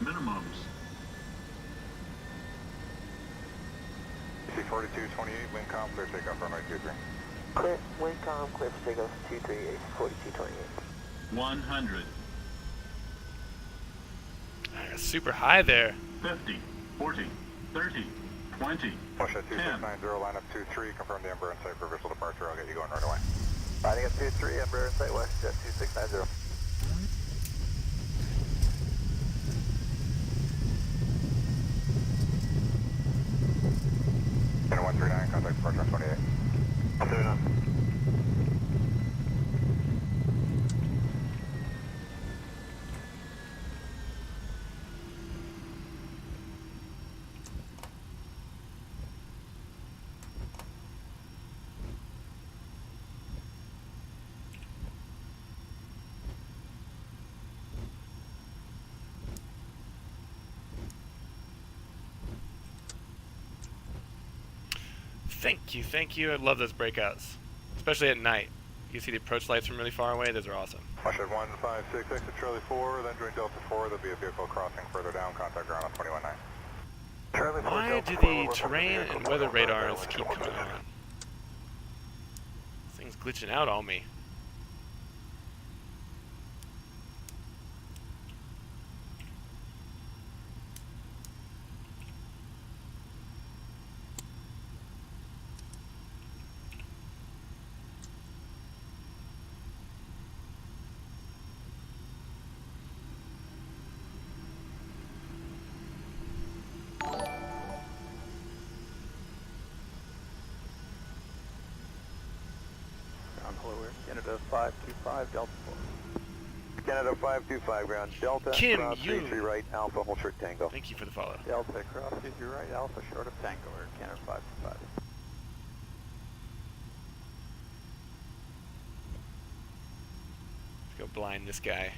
Minimums. C4228, wind calm, clear takeoff, runway 23. Clear, wind calm, clear for takeoff 23, AC4228. 100. Super high there. 50, 40, 30, 20, Push at 2690, line up 23, confirm the Embraer in sight for visual departure, I'll get you going right away. Lining up 23, Embraer in sight, west jet 2690. And 139, contact departure on 28. I'll do it on. Thank you. I love those breakouts, especially at night. You see the approach lights from really far away. Those are awesome. Push at 156, exit Charlie 4, then join Delta 4, there'll be a vehicle crossing further down, contact ground on 21.9. Why do the terrain and weather radars keep coming on? This thing's glitching out on me. Canada 525, Delta 4. Canada 525, ground Delta, Kim cross Yoon. 33 right, Alpha, hold short Tango. Thank you for the follow. Delta, cross 33 right, Alpha, short of Tango, or Canada 525. Let's go blind this guy.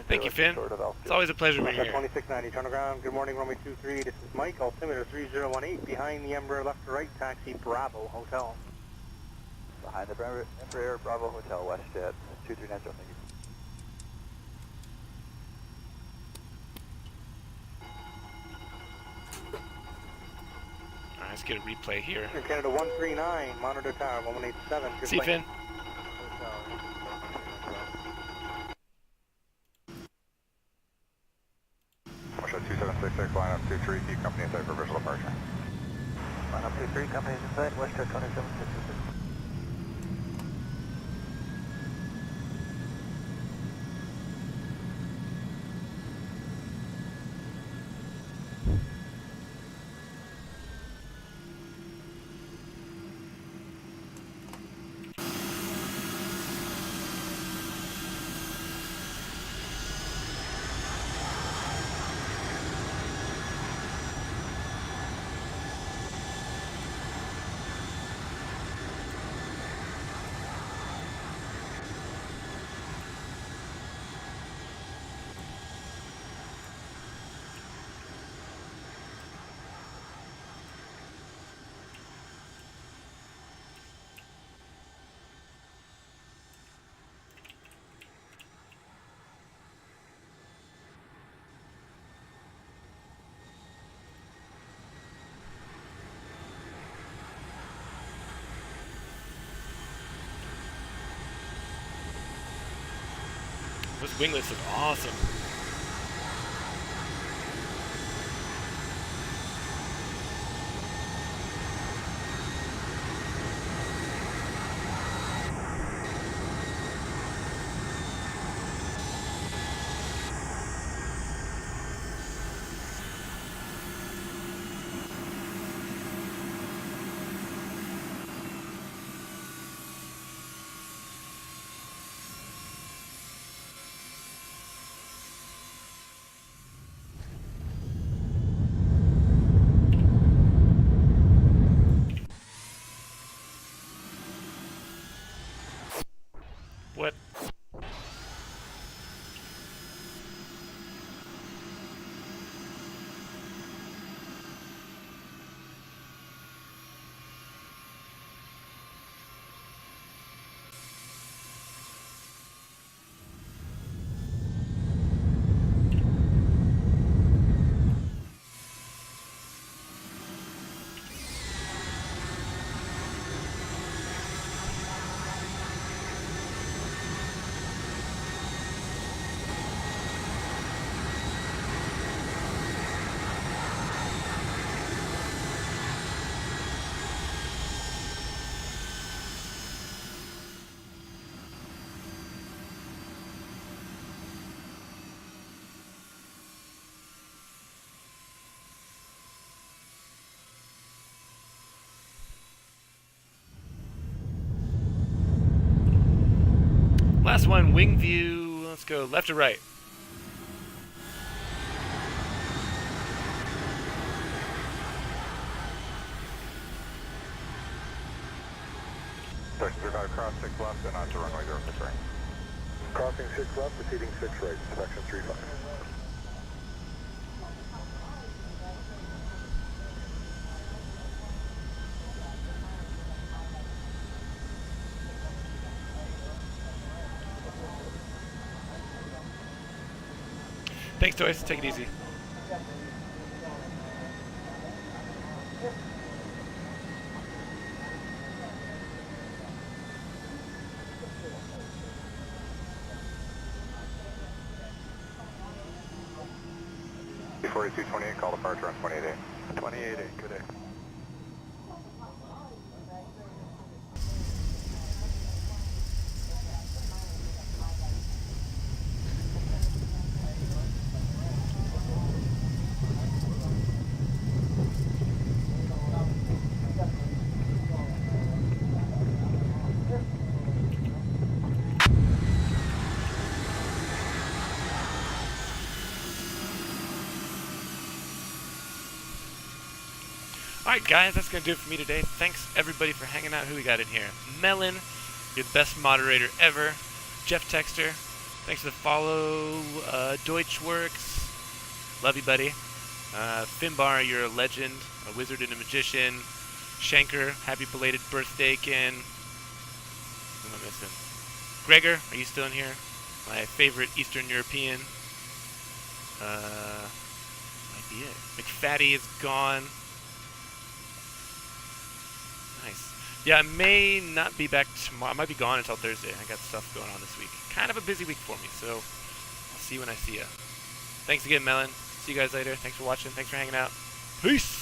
Thank you, Finn. It's always a pleasure being here. 2690, turn around. Good morning, runway 23. This is Mike, altimeter 3018. Behind the Embraer left to right, taxi Bravo Hotel. Behind the Embraer Bravo Hotel, west jet 239, thank you. Alright, let's get a replay here. Canada 139, monitor tower 1187. See, Finn. Push at 2766, line up 23, keep company in sight for visual departure. Line up 23, companies in sight, west jet 2766. Those winglets look awesome. What? Last one, wing view. Let's go left or right. Section 35, cross 6 left and onto runway 06 right. Crossing 6 left, proceeding 6 right, section 35. Thanks, Toys. Take it easy. B4228, call departure on 28A. 28A, good day. Alright guys, that's going to do it for me today. Thanks everybody for hanging out. Who we got in here? Melon, you're the best moderator ever. Jeff Texter, thanks for the follow. Deutschworks, love you buddy. Finbar, you're a legend, a wizard and a magician. Shanker, happy belated birthday again. Who am I missing? Gregor, are you still in here? My favorite Eastern European. Might be it. McFatty is gone. Nice. Yeah, I may not be back tomorrow. I might be gone until Thursday. I got stuff going on this week. Kind of a busy week for me, so I'll see you when I see ya. Thanks again, Melon. See you guys later. Thanks for watching. Thanks for hanging out. Peace!